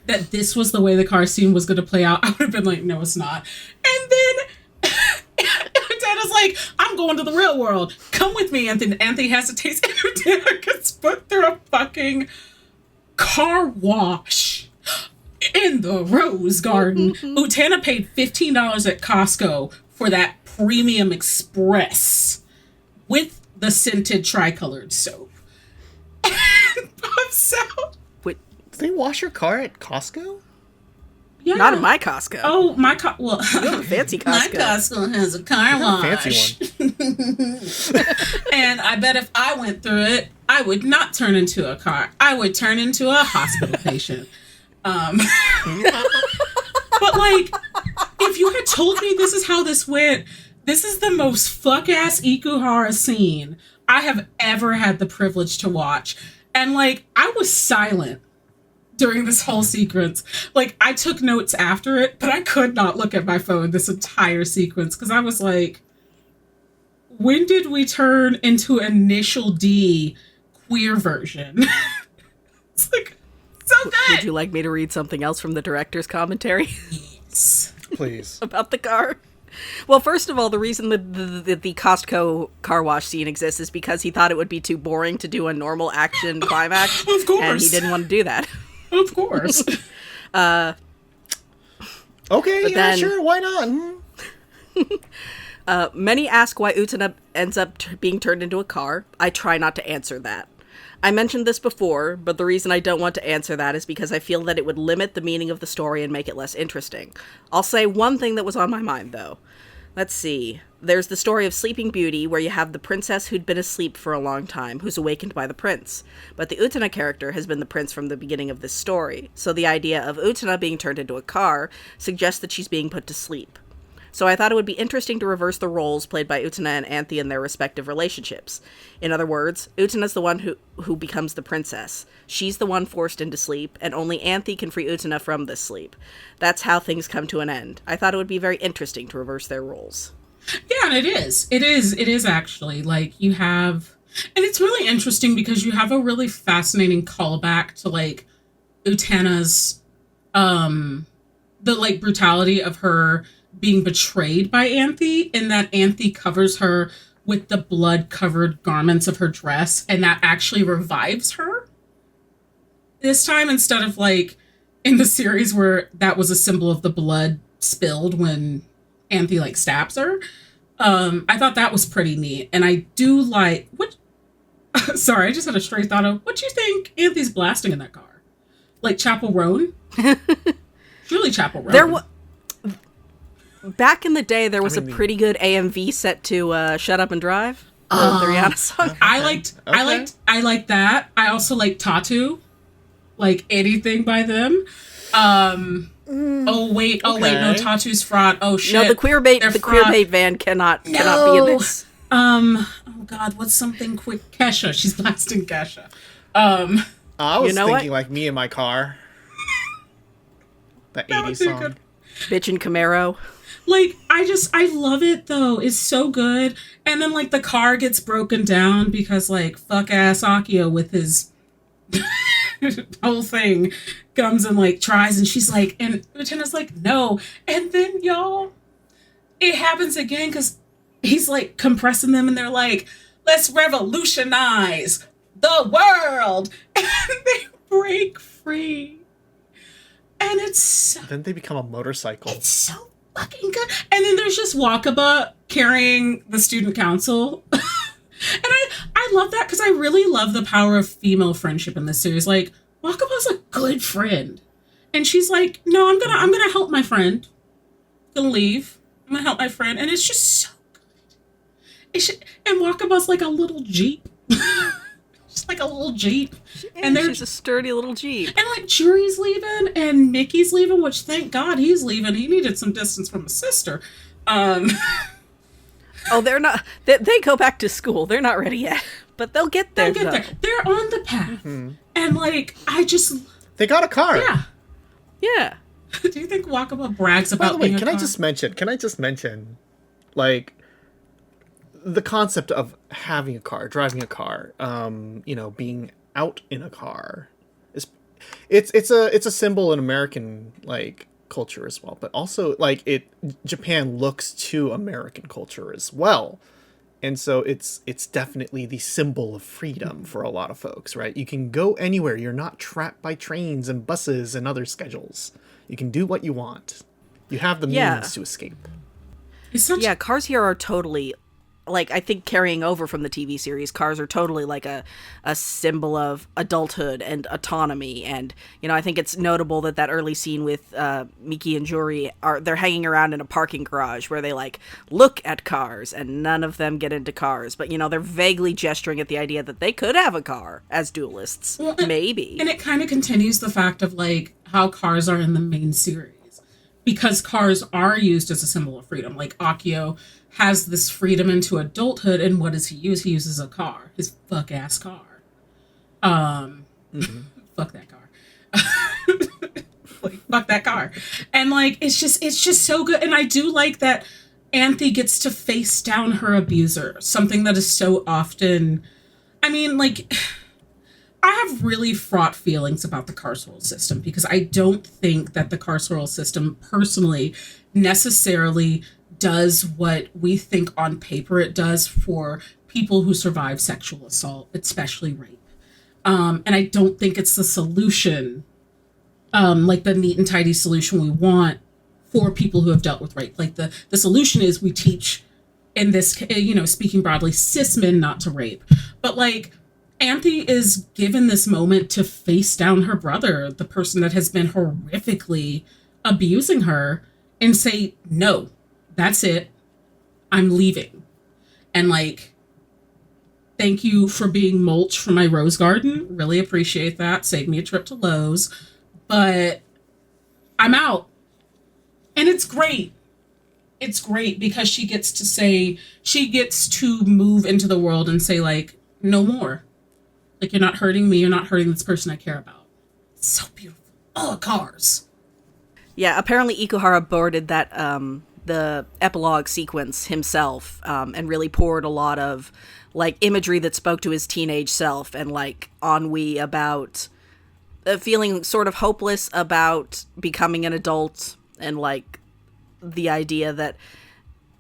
that this was the way the car scene was going to play out, I would have been like, no, it's not. And then Dad was like, I'm going to the real world. Come with me, Anthony. Anthony hesitates. And Dad gets put through a fucking car wash in the Rose Garden. Utena paid $15 at Costco for that premium express with the scented tricolored soap. And pops out. Wait, Do they wash your car at Costco? Yeah. not in my Costco. Oh, my well, You have a fancy my Costco. Costco has a car wash. Fancy one. And I bet if I went through it, I would not turn into a car. I would turn into a hospital patient. But like, if you had told me this is how this went, this is the most fuck-ass Ikuhara scene I have ever had the privilege to watch. And like, I was silent during this whole sequence. Like, I took notes after it, but I could not look at my phone this entire sequence because I was like, when did we turn into Initial D queer version? It's like, so good. Would you like me to read something else from the director's commentary Yes. Please. about the car? Well, first of all, the reason the Costco car wash scene exists is because he thought it would be too boring to do a normal action climax. Of course. And he didn't want to do that. Of course. Okay, But yeah, then- sure, why not? Many ask why Utena ends up being turned into a car. I try not to answer that. I mentioned this before, but the reason I don't want to answer that is because I feel that it would limit the meaning of the story and make it less interesting. I'll say one thing that was on my mind, though. Let's see. There's the story of Sleeping Beauty, where you have the princess who'd been asleep for a long time, who's awakened by the prince. But the Utena character has been the prince from the beginning of this story, so the idea of Utena being turned into a car suggests that she's being put to sleep. So I thought it would be interesting to reverse the roles played by Utena and Anthy in their respective relationships. In other words, Utena's the one who becomes the princess. She's the one forced into sleep, and only Anthy can free Utena from this sleep. That's how things come to an end. I thought it would be very interesting to reverse their roles. Yeah, and it is. It is actually. Like, you have... And it's really interesting because you have a really fascinating callback to, like, Utena's... the, like, brutality of her being betrayed by Anthy, in that Anthy covers her with the blood-covered garments of her dress, and that actually revives her. This time, instead of, like, in the series where that was a symbol of the blood spilled when Anthy, like, stabs her. I thought that was pretty neat. And I do like... What? Sorry, I just had a stray thought of, what do you think Anthy's blasting in that car? Like Chapel Roan? Really Chapel Roan. Back in the day, there was a pretty good AMV set to Shut Up and Drive. The Rihanna song. I liked that. I also like Tattoo. Like anything by them. Oh wait, no, Tatu's fraud. Oh shit. No, the queer bait van cannot be in this. Oh god, what's something quick? Kesha, she's blasting Kesha. I was thinking like me in my car. That 80s song. Bitchin' Camaro. Like, I love it though. It's so good. And then like the car gets broken down because like fuck ass Akio with his whole thing comes and like tries, and she's like, and Utena's like, no. And then y'all, it happens again because he's like compressing them and they're like, let's revolutionize the world. And they break free. And it's so... Then they become a motorcycle. It's so fucking good. And then there's just Wakaba carrying the student council. And I love that because I really love the power of female friendship in this series. Like, Wakaba's a good friend. And she's like, no, I'm gonna help my friend. I'm gonna leave. I'm gonna help my friend. And it's just so good. And Wakaba's like a little Jeep. Just like a little Jeep. And she's a sturdy little Jeep. And like Juri's leaving and Mickey's leaving, which thank God he's leaving. He needed some distance from his sister. Oh, they're not. They go back to school. They're not ready yet, but they'll get there. They're on the path, and like they got a car. Yeah. Do you think Wakaba brags about? By the way, can I just mention, like, the concept of having a car, driving a car, being out in a car, it's a symbol in American like culture as well, but also like Japan looks to American culture as well, and so it's definitely the symbol of freedom for a lot of folks, right? You can go anywhere. You're not trapped by trains and buses and other schedules. You can do what you want. You have the means to escape. Cars here are totally, like, I think carrying over from the TV series, cars are totally like a symbol of adulthood and autonomy. And, I think it's notable that early scene with Miki and Juri, they're hanging around in a parking garage where they like look at cars and none of them get into cars. But, they're vaguely gesturing at the idea that they could have a car as duelists. Well, maybe. And it kind of continues the fact of like how cars are in the main series, because cars are used as a symbol of freedom. Like Akio has this freedom into adulthood, and what does he use? He uses a car, his fuck ass car. Fuck that car. Like, fuck that car. And like, it's just so good. And I do like that Anthy gets to face down her abuser, something that is so often, I mean, like, I have really fraught feelings about the carceral system, because I don't think that the carceral system personally necessarily does what we think on paper it does for people who survive sexual assault, especially rape. And I don't think it's the solution, like the neat and tidy solution we want for people who have dealt with rape. Like the solution is we teach, in this, speaking broadly, cis men not to rape. But like, Anthy is given this moment to face down her brother, the person that has been horrifically abusing her, and say, no, that's it. I'm leaving. And like, thank you for being mulch for my rose garden. Really appreciate that. Saved me a trip to Lowe's. But I'm out. And it's great. It's great because she gets to move into the world and say like, no more. Like, you're not hurting me. You're not hurting this person I care about. It's so beautiful. Oh, cars. Yeah, apparently Ikuhara boarded that, the epilogue sequence himself, and really poured a lot of, like, imagery that spoke to his teenage self and, like, ennui about feeling sort of hopeless about becoming an adult, and, like, the idea that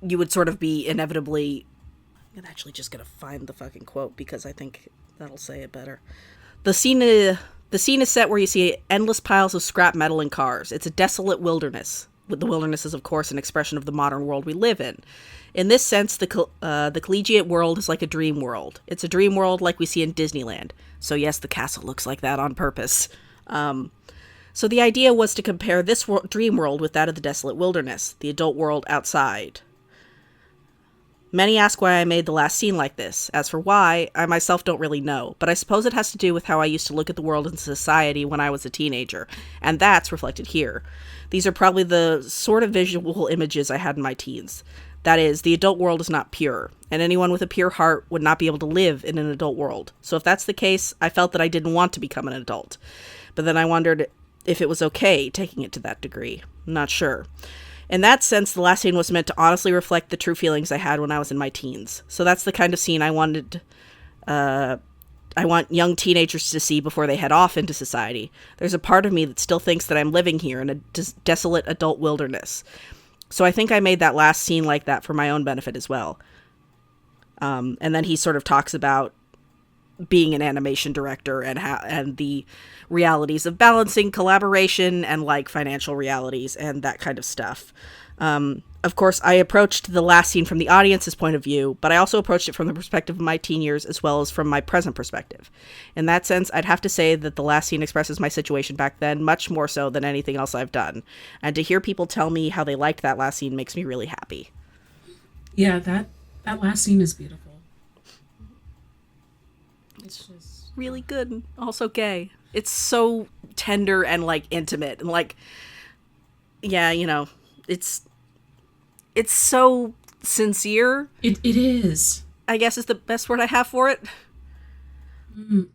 you would sort of be inevitably... I'm actually just gonna find the fucking quote because I think that'll say it better. The scene is set where you see endless piles of scrap metal and cars. It's a desolate wilderness. The wilderness is, of course, an expression of the modern world we live in. In this sense, the collegiate world is like a dream world. It's a dream world like we see in Disneyland. So yes, the castle looks like that on purpose. So the idea was to compare this dream world with that of the desolate wilderness, the adult world outside. Many ask why I made the last scene like this. As for why, I myself don't really know, but I suppose it has to do with how I used to look at the world and society when I was a teenager, and that's reflected here. These are probably the sort of visual images I had in my teens. That is, the adult world is not pure, and anyone with a pure heart would not be able to live in an adult world. So if that's the case, I felt that I didn't want to become an adult. But then I wondered if it was okay taking it to that degree. I'm not sure. In that sense, the last scene was meant to honestly reflect the true feelings I had when I was in my teens. So that's the kind of scene I want young teenagers to see before they head off into society. There's a part of me that still thinks that I'm living here in a desolate adult wilderness. So I think I made that last scene like that for my own benefit as well. And then he sort of talks about being an animation director and the realities of balancing collaboration and like financial realities and that kind of stuff. Of course, I approached the last scene from the audience's point of view, but I also approached it from the perspective of my teen years as well as from my present perspective. In that sense, I'd have to say that the last scene expresses my situation back then much more so than anything else I've done. And to hear people tell me how they liked that last scene makes me really happy. Yeah, that last scene is beautiful. It's just really good and also gay. It's so tender and like intimate and like, yeah, you know, it's so sincere. It is. I guess is the best word I have for it.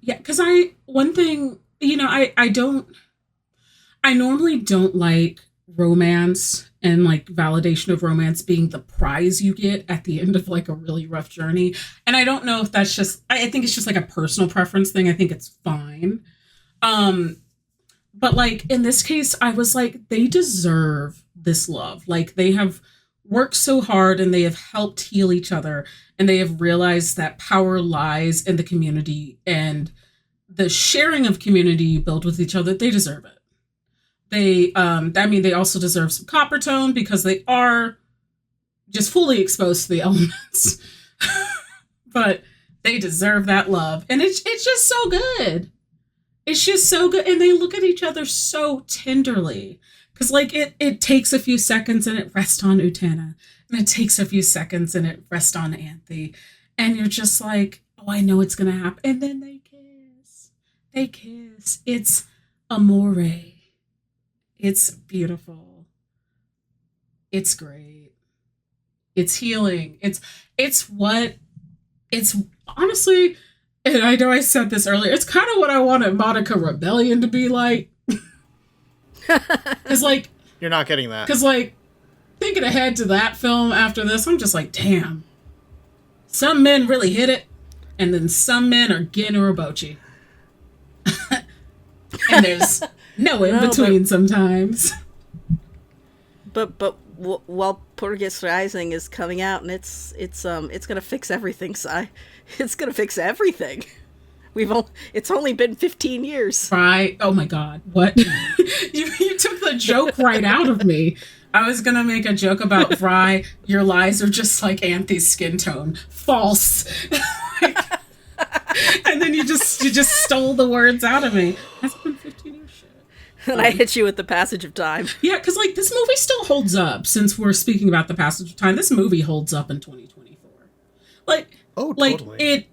Yeah, because one thing, you know, I normally don't like romance and like validation of romance being the prize you get at the end of like a really rough journey. And I don't know if that's just, I think it's just like a personal preference thing. I think it's fine. But like in this case, I was like, they deserve this love. Like they have worked so hard and they have helped heal each other and they have realized that power lies in the community and the sharing of community you build with each other. They deserve it. They also deserve some copper tone because they are just fully exposed to the elements, but they deserve that love. And it's just so good. It's just so good. And they look at each other so tenderly. Because, like, it takes a few seconds and it rests on Utena. And it takes a few seconds and it rests on Anthy. And you're just like, oh, I know it's going to happen. And then they kiss. They kiss. It's amore. It's beautiful. It's great. It's healing. It's honestly, and I know I said this earlier, it's kind of what I wanted Monica Rebellion to be like. Because, like... You're not getting that. Because, like, thinking ahead to that film after this, I'm just like, damn. Some men really hit it, and then some men are getting a Robochi. And there's no in-between sometimes. But while Portuguese Rising is coming out, and it's gonna fix everything, Sai. It's gonna fix everything. It's only been 15 years. Right. Oh my God. What? you took the joke right out of me. I was going to make a joke about Vrai. Your lies are just like Anthy's skin tone. False. And then you just stole the words out of me. Has it been 15 years? Shit. And I hit you with the passage of time. Yeah, because like this movie still holds up. Since we're speaking about the passage of time, this movie holds up in 2024. Like, oh, totally. Like it.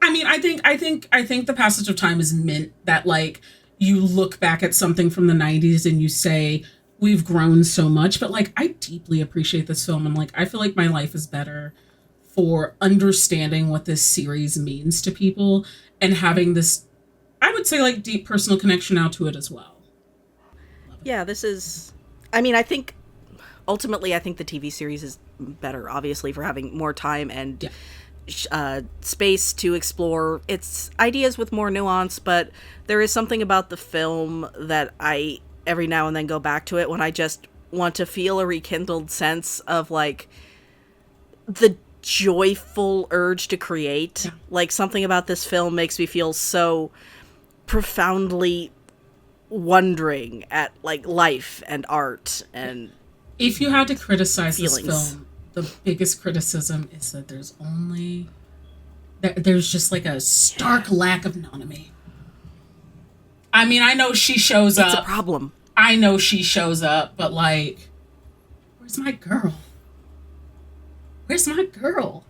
I mean, I think the passage of time is meant that, like, you look back at something from the 90s and you say, we've grown so much. But, like, I deeply appreciate this film. And, like, I feel like my life is better for understanding what this series means to people and having this, I would say, like, deep personal connection now to it as well. Yeah, this is... I mean, I think... Ultimately, I think the TV series is better, obviously, for having more time and... Yeah. Space to explore its ideas with more nuance, but there is something about the film that I every now and then go back to it when I just want to feel a rekindled sense of like the joyful urge to create. Yeah. Like something about this film makes me feel so profoundly wondering at like life and art and if you had to criticize feelings. This film, the biggest criticism is that there's just like a stark lack of Nanami. I mean, I know she shows up. It's a problem. I know she shows up, but like, where's my girl? where's my girl?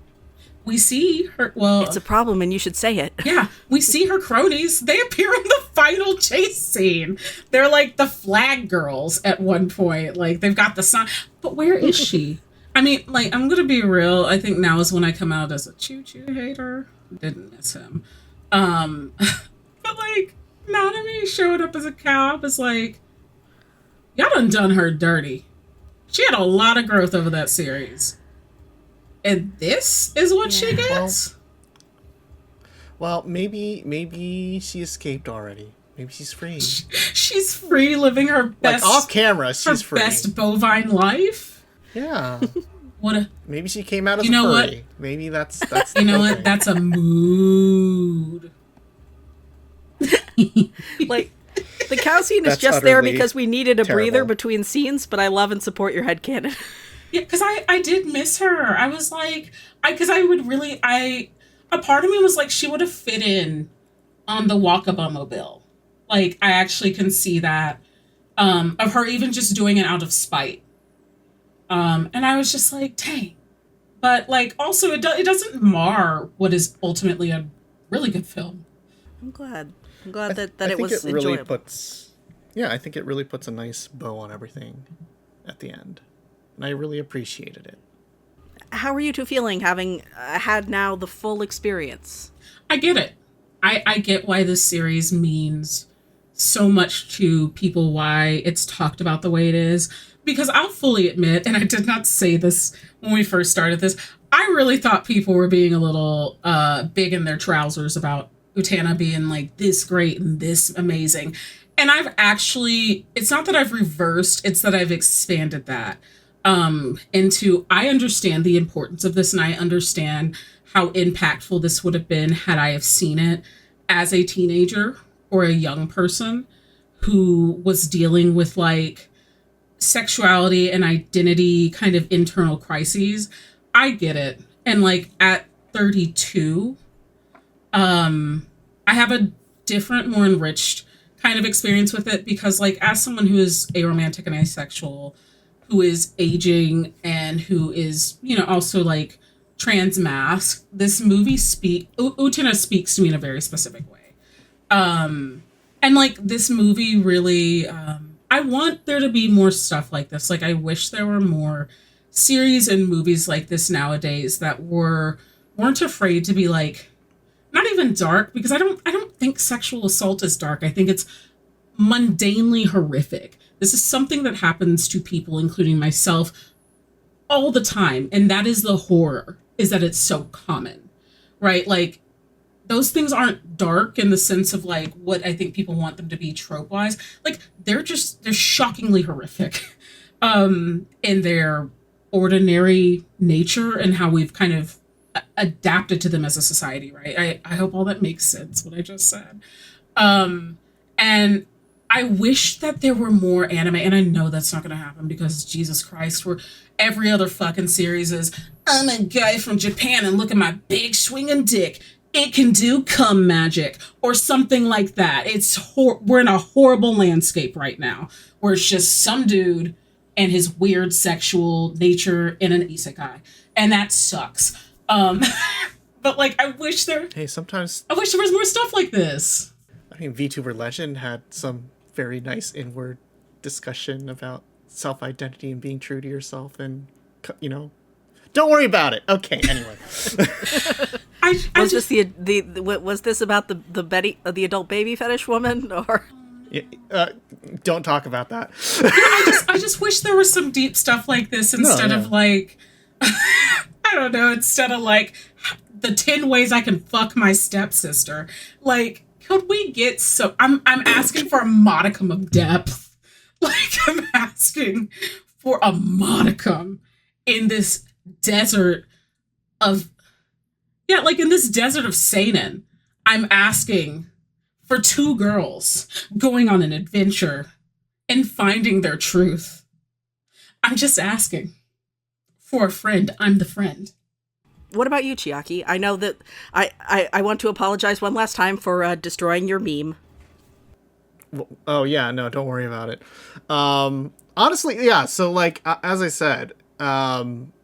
We see her, well... It's a problem and you should say it. Yeah, we see her cronies. They appear in the final chase scene. They're like the flag girls at one point. Like, they've got the sign. But where is she? I mean, like, I'm going to be real. I think now is when I come out as a choo-choo hater. Didn't miss him. But, like, Nanami showed up as a cow. I was like, y'all done her dirty. She had a lot of growth over that series. And this is what she gets? Well, maybe she escaped already. Maybe she's free. She's free, living her best... Like, off camera, she's free. Best bovine life? Yeah. Maybe she came out as a furry. What? Maybe that's you know what? That's a mood. Like, the cow scene is just there because we needed a breather between scenes, but I love and support your headcanon. Yeah, because I did miss her. I was like, a part of me was like, she would have fit in on the Walkabout mobile. Like, I actually can see that, of her even just doing it out of spite. And I was just like, dang. But, like, also, it doesn't mar what is ultimately a really good film. I'm glad that it was really enjoyable. I think it really puts a nice bow on everything at the end. And I really appreciated it. How are you two feeling, having had now the full experience? I get it. I get why this series means so much to people, why it's talked about the way it is. Because I'll fully admit, and I did not say this when we first started this, I really thought people were being a little big in their trousers about Utena being like this great and this amazing. And I've actually, it's not that I've reversed, it's that I've expanded that. Into, I understand the importance of this, and I understand how impactful this would have been had I have seen it as a teenager or a young person who was dealing with like sexuality and identity kind of internal crises. I get it. And like at 32, I have a different, more enriched kind of experience with it because like as someone who is aromantic and asexual, who is aging and who is, you know, also like trans mask, this movie Utena speaks to me in a very specific way. And like this movie really, I want there to be more stuff like this. Like I wish there were more series and movies like this nowadays that weren't afraid to be like, not even dark, because I don't think sexual assault is dark. I think it's mundanely horrific. This is something that happens to people, including myself, all the time. And that is the horror, is that it's so common, right? Like, those things aren't dark in the sense of, like, what I think people want them to be trope-wise. Like, they're shockingly horrific in their ordinary nature and how we've kind of adapted to them as a society, right? I hope all that makes sense, what I just said. And I wish that there were more anime, and I know that's not going to happen because Jesus Christ, where every other fucking series is, I'm a guy from Japan and look at my big swinging dick. It can do cum magic or something like that. We're in a horrible landscape right now where it's just some dude and his weird sexual nature in an isekai, and that sucks. But like, I wish there was more stuff like this. I mean, VTuber Legend had some very nice inward discussion about self-identity and being true to yourself, and you know, don't worry about it. Okay, anyway. Was this about the adult baby fetish woman, or? Don't talk about that. I just wish there was some deep stuff like this instead of like, I don't know, instead of like the 10 ways I can fuck my stepsister. Like, could we get I'm asking for a modicum of depth. Like, I'm asking for a modicum in this desert of, in this desert of seinen. I'm asking for two girls going on an adventure and finding their truth. I'm just asking for a friend. I'm the friend. What about you, Chiaki? I know that I want to apologize one last time for destroying your meme. Oh, yeah, no, don't worry about it. Honestly, yeah, so, like, as I said,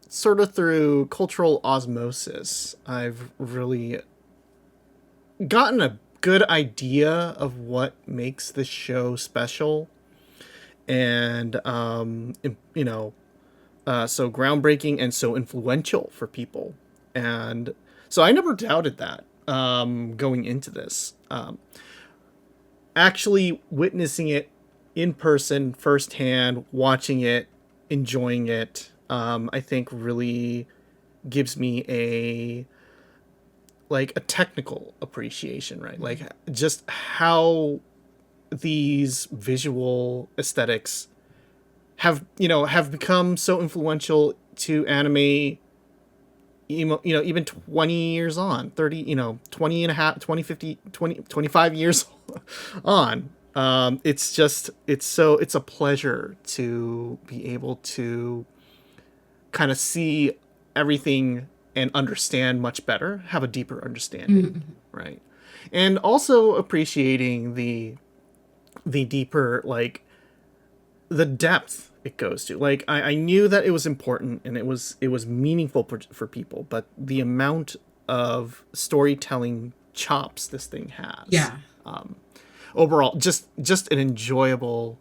sort of through cultural osmosis, I've really gotten a good idea of what makes this show special, and so groundbreaking and so influential for people. And so I never doubted that going into this. Actually witnessing it in person, firsthand, watching it, enjoying it, I think really gives me a technical appreciation, right? Like just how these visual aesthetics have become so influential to anime, even 20 years on, 30, 20 and a half, 20, 50, 20, 25 years on. It's a pleasure to be able to kind of see everything and understand much better, have a deeper understanding, right? And also appreciating the deeper, like, the depth it goes to. Like, I knew that it was important and it was meaningful for people, but the amount of storytelling chops this thing has. Yeah. Overall, just an enjoyable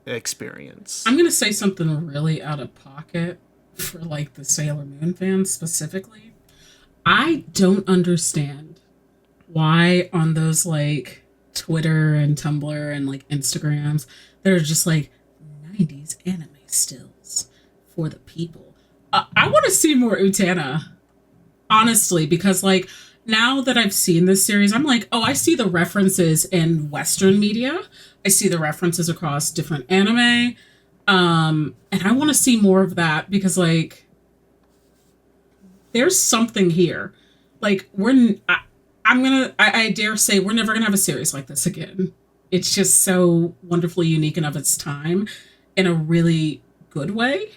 experience. I'm gonna say something really out of pocket for like the Sailor Moon fans specifically. I don't understand why on those like Twitter and Tumblr and like Instagrams they're just like 90s anime stills for the people. I want to see more Utena, honestly, because like now that I've seen this series, I'm like, oh, I see the references in Western media. I see the references across different anime. And I want to see more of that because, like, there's something here. Like, I dare say we're never going to have a series like this again. It's just so wonderfully unique and of its time in a really good way.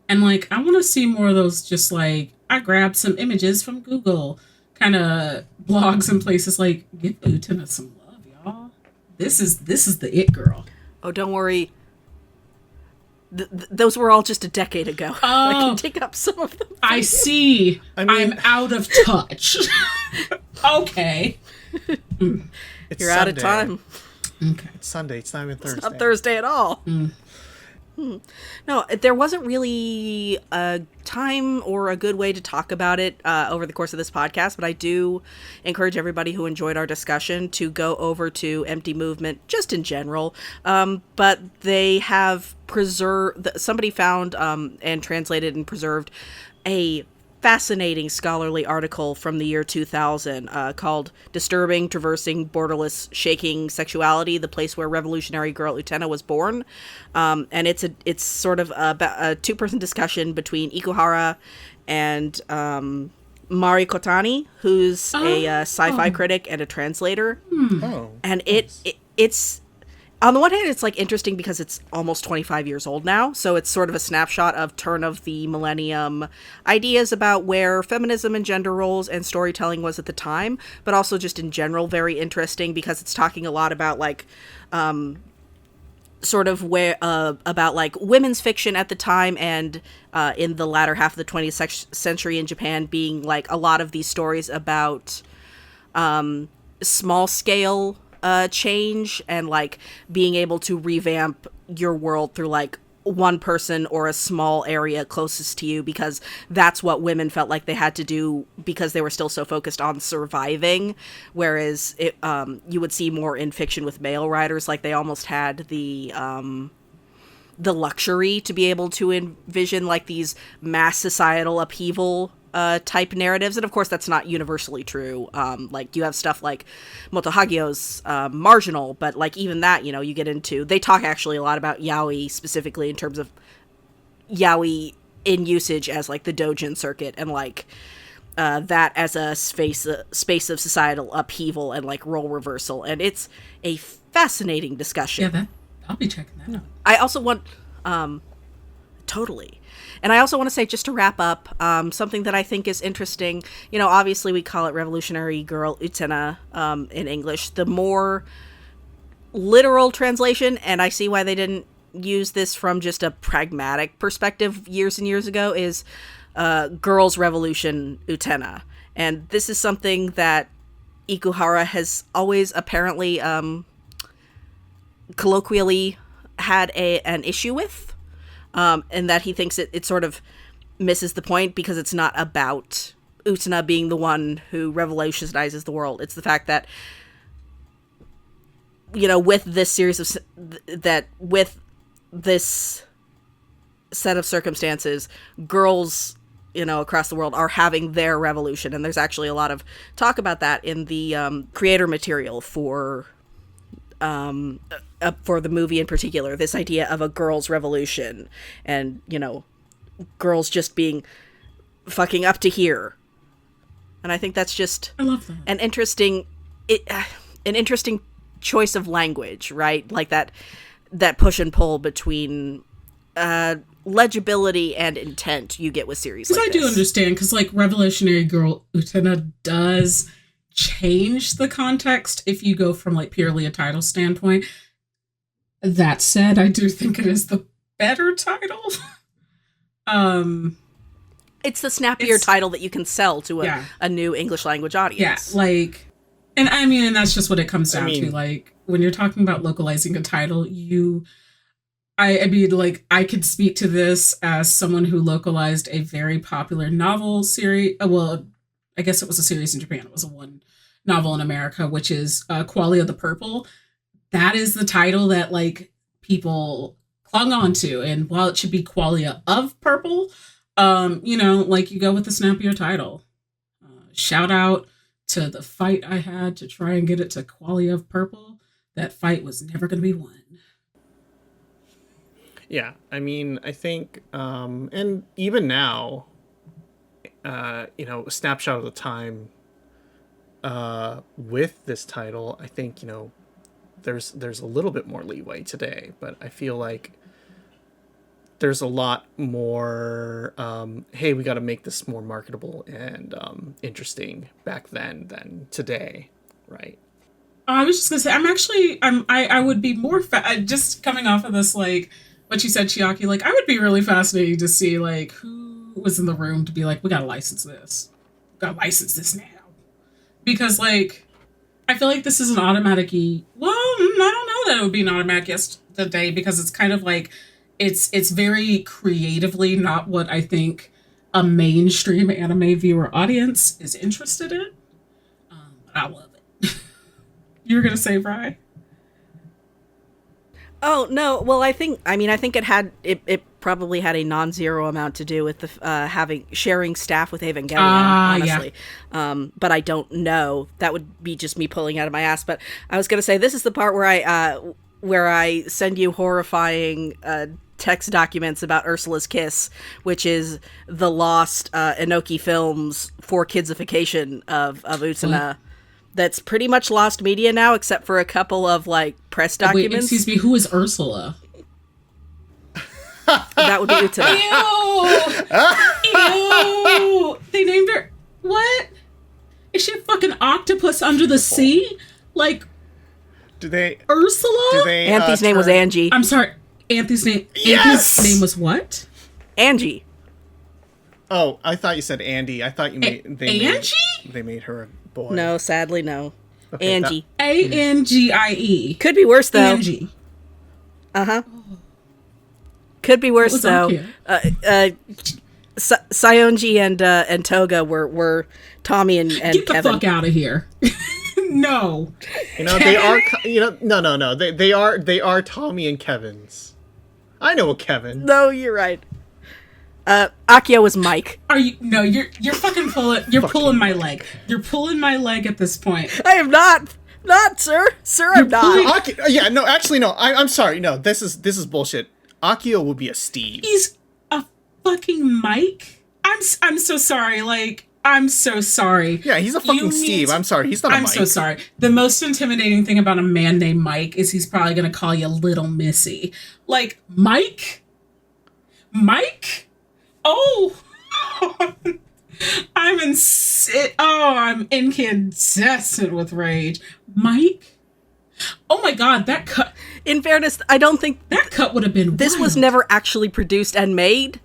And, like, I want to see more of those just, like, I grabbed some images from Google kind of blogs and places. Like, give Utena some love, y'all. This is the it girl. Oh, don't worry. Those were all just a decade ago. Oh, I can dig up some of them. I see. I'm out of touch. Okay. You're out of time. Okay. It's Sunday. It's not even Thursday. It's not Thursday at all. No, there wasn't really a time or a good way to talk about it over the course of this podcast, but I do encourage everybody who enjoyed our discussion to go over to Empty Movement, just in general. But they have somebody found and translated and preserved a fascinating scholarly article from the year 2000 called Disturbing, Traversing, Borderless, Shaking Sexuality, the Place Where Revolutionary Girl Utena Was Born. And it's sort of a two-person discussion between Ikuhara and Mari Kotani, who's a sci-fi critic and a translator. Oh, and it's on the one hand, it's like interesting because it's almost 25 years old now. So it's sort of a snapshot of turn of the millennium ideas about where feminism and gender roles and storytelling was at the time, but also just in general, very interesting because it's talking a lot about like, sort of where, about like women's fiction at the time and, in the latter half of the 20th century in Japan being like a lot of these stories about, small scale change and like being able to revamp your world through like one person or a small area closest to you, because that's what women felt like they had to do because they were still so focused on surviving, whereas you would see more in fiction with male writers, like they almost had the luxury to be able to envision like these mass societal upheaval type narratives. And of course that's not universally true. Like you have stuff like Motohagio's Marginal, but like even that, you know, you get into, they talk actually a lot about yaoi specifically in terms of yaoi in usage as like the doujin circuit and like that as a space of societal upheaval and like role reversal. And it's a fascinating discussion. Yeah, I'll be checking that out. I also want totally. And I also want to say, just to wrap up, something that I think is interesting, you know, obviously we call it Revolutionary Girl Utena in English. The more literal translation, and I see why they didn't use this from just a pragmatic perspective years and years ago is Girls' Revolution Utena. And this is something that Ikuhara has always apparently colloquially had an issue with, and that he thinks it sort of misses the point because it's not about Utena being the one who revolutionizes the world. It's the fact that, you know, with this series of with this set of circumstances, girls, you know, across the world are having their revolution. And there's actually a lot of talk about that in the creator material for the movie in particular, this idea of a girl's revolution and, you know, girls just being fucking up to here. And I think that's just I love that. an interesting choice of language, right? Like that push and pull between legibility and intent you get with series like this. I do understand, because like Revolutionary Girl Utena does change the context if you go from like purely a title standpoint. That said, I do think it is the better title. It's the snappier title that you can sell to a new English language audience. Yeah, like, and I mean, and that's just what it comes down to. Like, when you're talking about localizing a title, I mean, like, I could speak to this as someone who localized a very popular novel series. Well, I guess it was a series in Japan. It was a one novel in America, which is Qualia the Purple. That is the title that, like, people clung on to. And while it should be Qualia of Purple, you know, like, you go with the snappier title. Shout out to the fight I had to try and get it to Qualia of Purple. That fight was never going to be won. Yeah, I mean, I think, and even now, you know, a snapshot of the time with this title, I think, you know, there's a little bit more leeway today, but I feel like there's a lot more, hey, we got to make this more marketable and interesting back then than today, right? I was just gonna say, I would be more just coming off of this, like what you said, Chiaki. Like, I would be really fascinated to see like who was in the room to be like, we gotta license this, now, because like I feel like this is an automatic. Well, I don't know that it would be an automatic yes today, because it's kind of like it's very creatively not what I think a mainstream anime viewer audience is interested in. I love it. You were gonna say, Vrai? Oh no! Well, I think it probably had a non-zero amount to do with the sharing staff with Evangelion, honestly. Yeah. But I don't know. That would be just me pulling out of my ass. But I was gonna say, this is the part where I send you horrifying text documents about Ursula's Kiss, which is the lost Inoki Films 4-kidsification of Utena. What? That's pretty much lost media now, except for a couple of like press documents. Wait, excuse me, who is Ursula? That would be Utena. Ew! Ew! They named her. What? Is she a fucking octopus under the sea? Like, Ursula? Anthy's name was Angie. I'm sorry. Anthy's name. Yes! Anthy's name was what? Angie. Oh, I thought you said Andy. I thought you made Angie. They made her a boy. No, sadly, no. Okay, Angie. Angie. Could be worse though. Angie. Uh-huh. Could be worse though. Sayonji and Toga were Tommy and Get the Kevin. fuck out of here. No. You know, they are, you know, no. They are Tommy and Kevin's. I know a Kevin. No, you're right. Akio was Mike. Are you? No, you're fucking pulling. You're pulling my leg. You're pulling my leg at this point. I am not, sir. I'm not. Yeah, no, actually, no. I'm sorry. No, this is bullshit. Akio would be a Steve. He's a fucking Mike. I'm so sorry. Like, I'm so sorry. Yeah, he's a fucking Steve. I'm sorry. He's not a Mike. I'm so sorry. The most intimidating thing about a man named Mike is he's probably gonna call you Little Missy. Like, Mike. Oh, I'm incandescent with rage. Mike, Oh my god, that cut. In fairness, I don't think That cut would have been this was wild. never actually produced and made.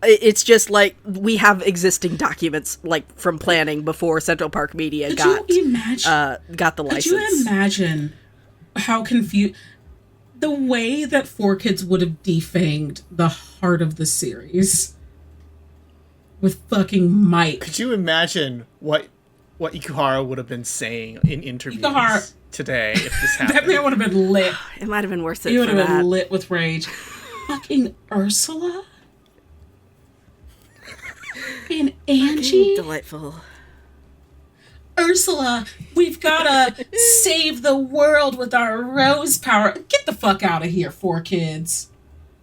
It's just like we have existing documents like from planning before Central Park Media got you imagine? got the license. Could you imagine how confused the way that 4Kids would have defanged the heart of the series with fucking Mike? Could you imagine what Ikuhara would have been saying in interviews today if this happened? That man would have been lit. It might have been worth it. He would for have been that. lit with rage. Fucking Ursula and Angie. Delightful. Ursula, we've gotta save the world with our rose power. Get the fuck out of here, 4Kids.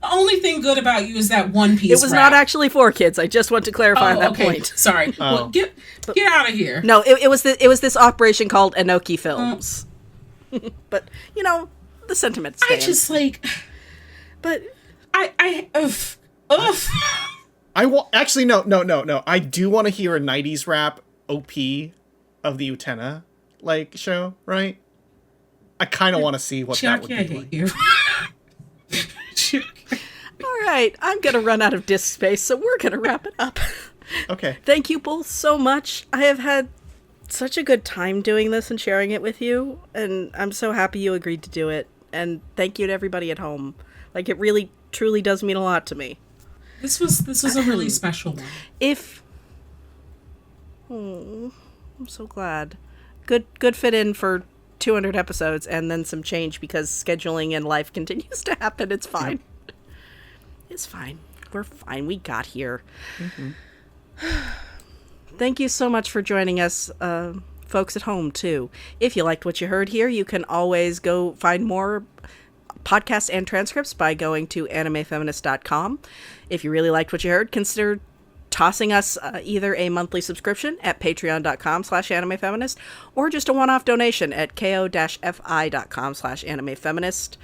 The only thing good about you is that One Piece It was rap. not actually 4Kids. I just want to clarify that point. Sorry. Well, get out of here. No, it was this operation called Enoki Films. But you know, the sentiment stands. I just like. But Ugh. Actually, no. I do want to hear a 90s rap OP of the Utena show, right? I kind of want to see what that would Chiaki, be I like. hate you. Chiaki. all right, I'm gonna run out of disk space, so we're gonna wrap it up. Okay. Thank you both so much. I have had such a good time doing this and sharing it with you, and I'm so happy you agreed to do it. And thank you to everybody at home. Like, it really, truly does mean a lot to me. This was a really special one. I'm so glad. Good fit in for 200 episodes and then some change because scheduling and life continues to happen. It's fine. Yep. It's fine. We're fine. We got here. Mm-hmm. Thank you so much for joining us, folks at home, too. If you liked what you heard here, you can always go find more podcasts and transcripts by going to animefeminist.com. If you really liked what you heard, consider tossing us either a monthly subscription at patreon.com/animefeminist or just a one-off donation at ko-fi.com/animefeminist.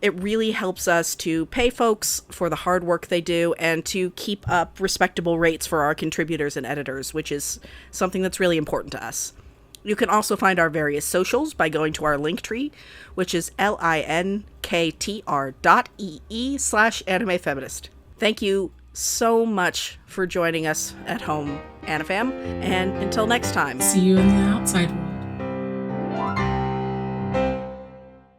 It really helps us to pay folks for the hard work they do and to keep up respectable rates for our contributors and editors, which is something that's really important to us. You can also find our various socials by going to our link tree, which is linktr.ee/animefeminist. Thank you so much for joining us at home, AniFam, and until next time. See you in the outside world.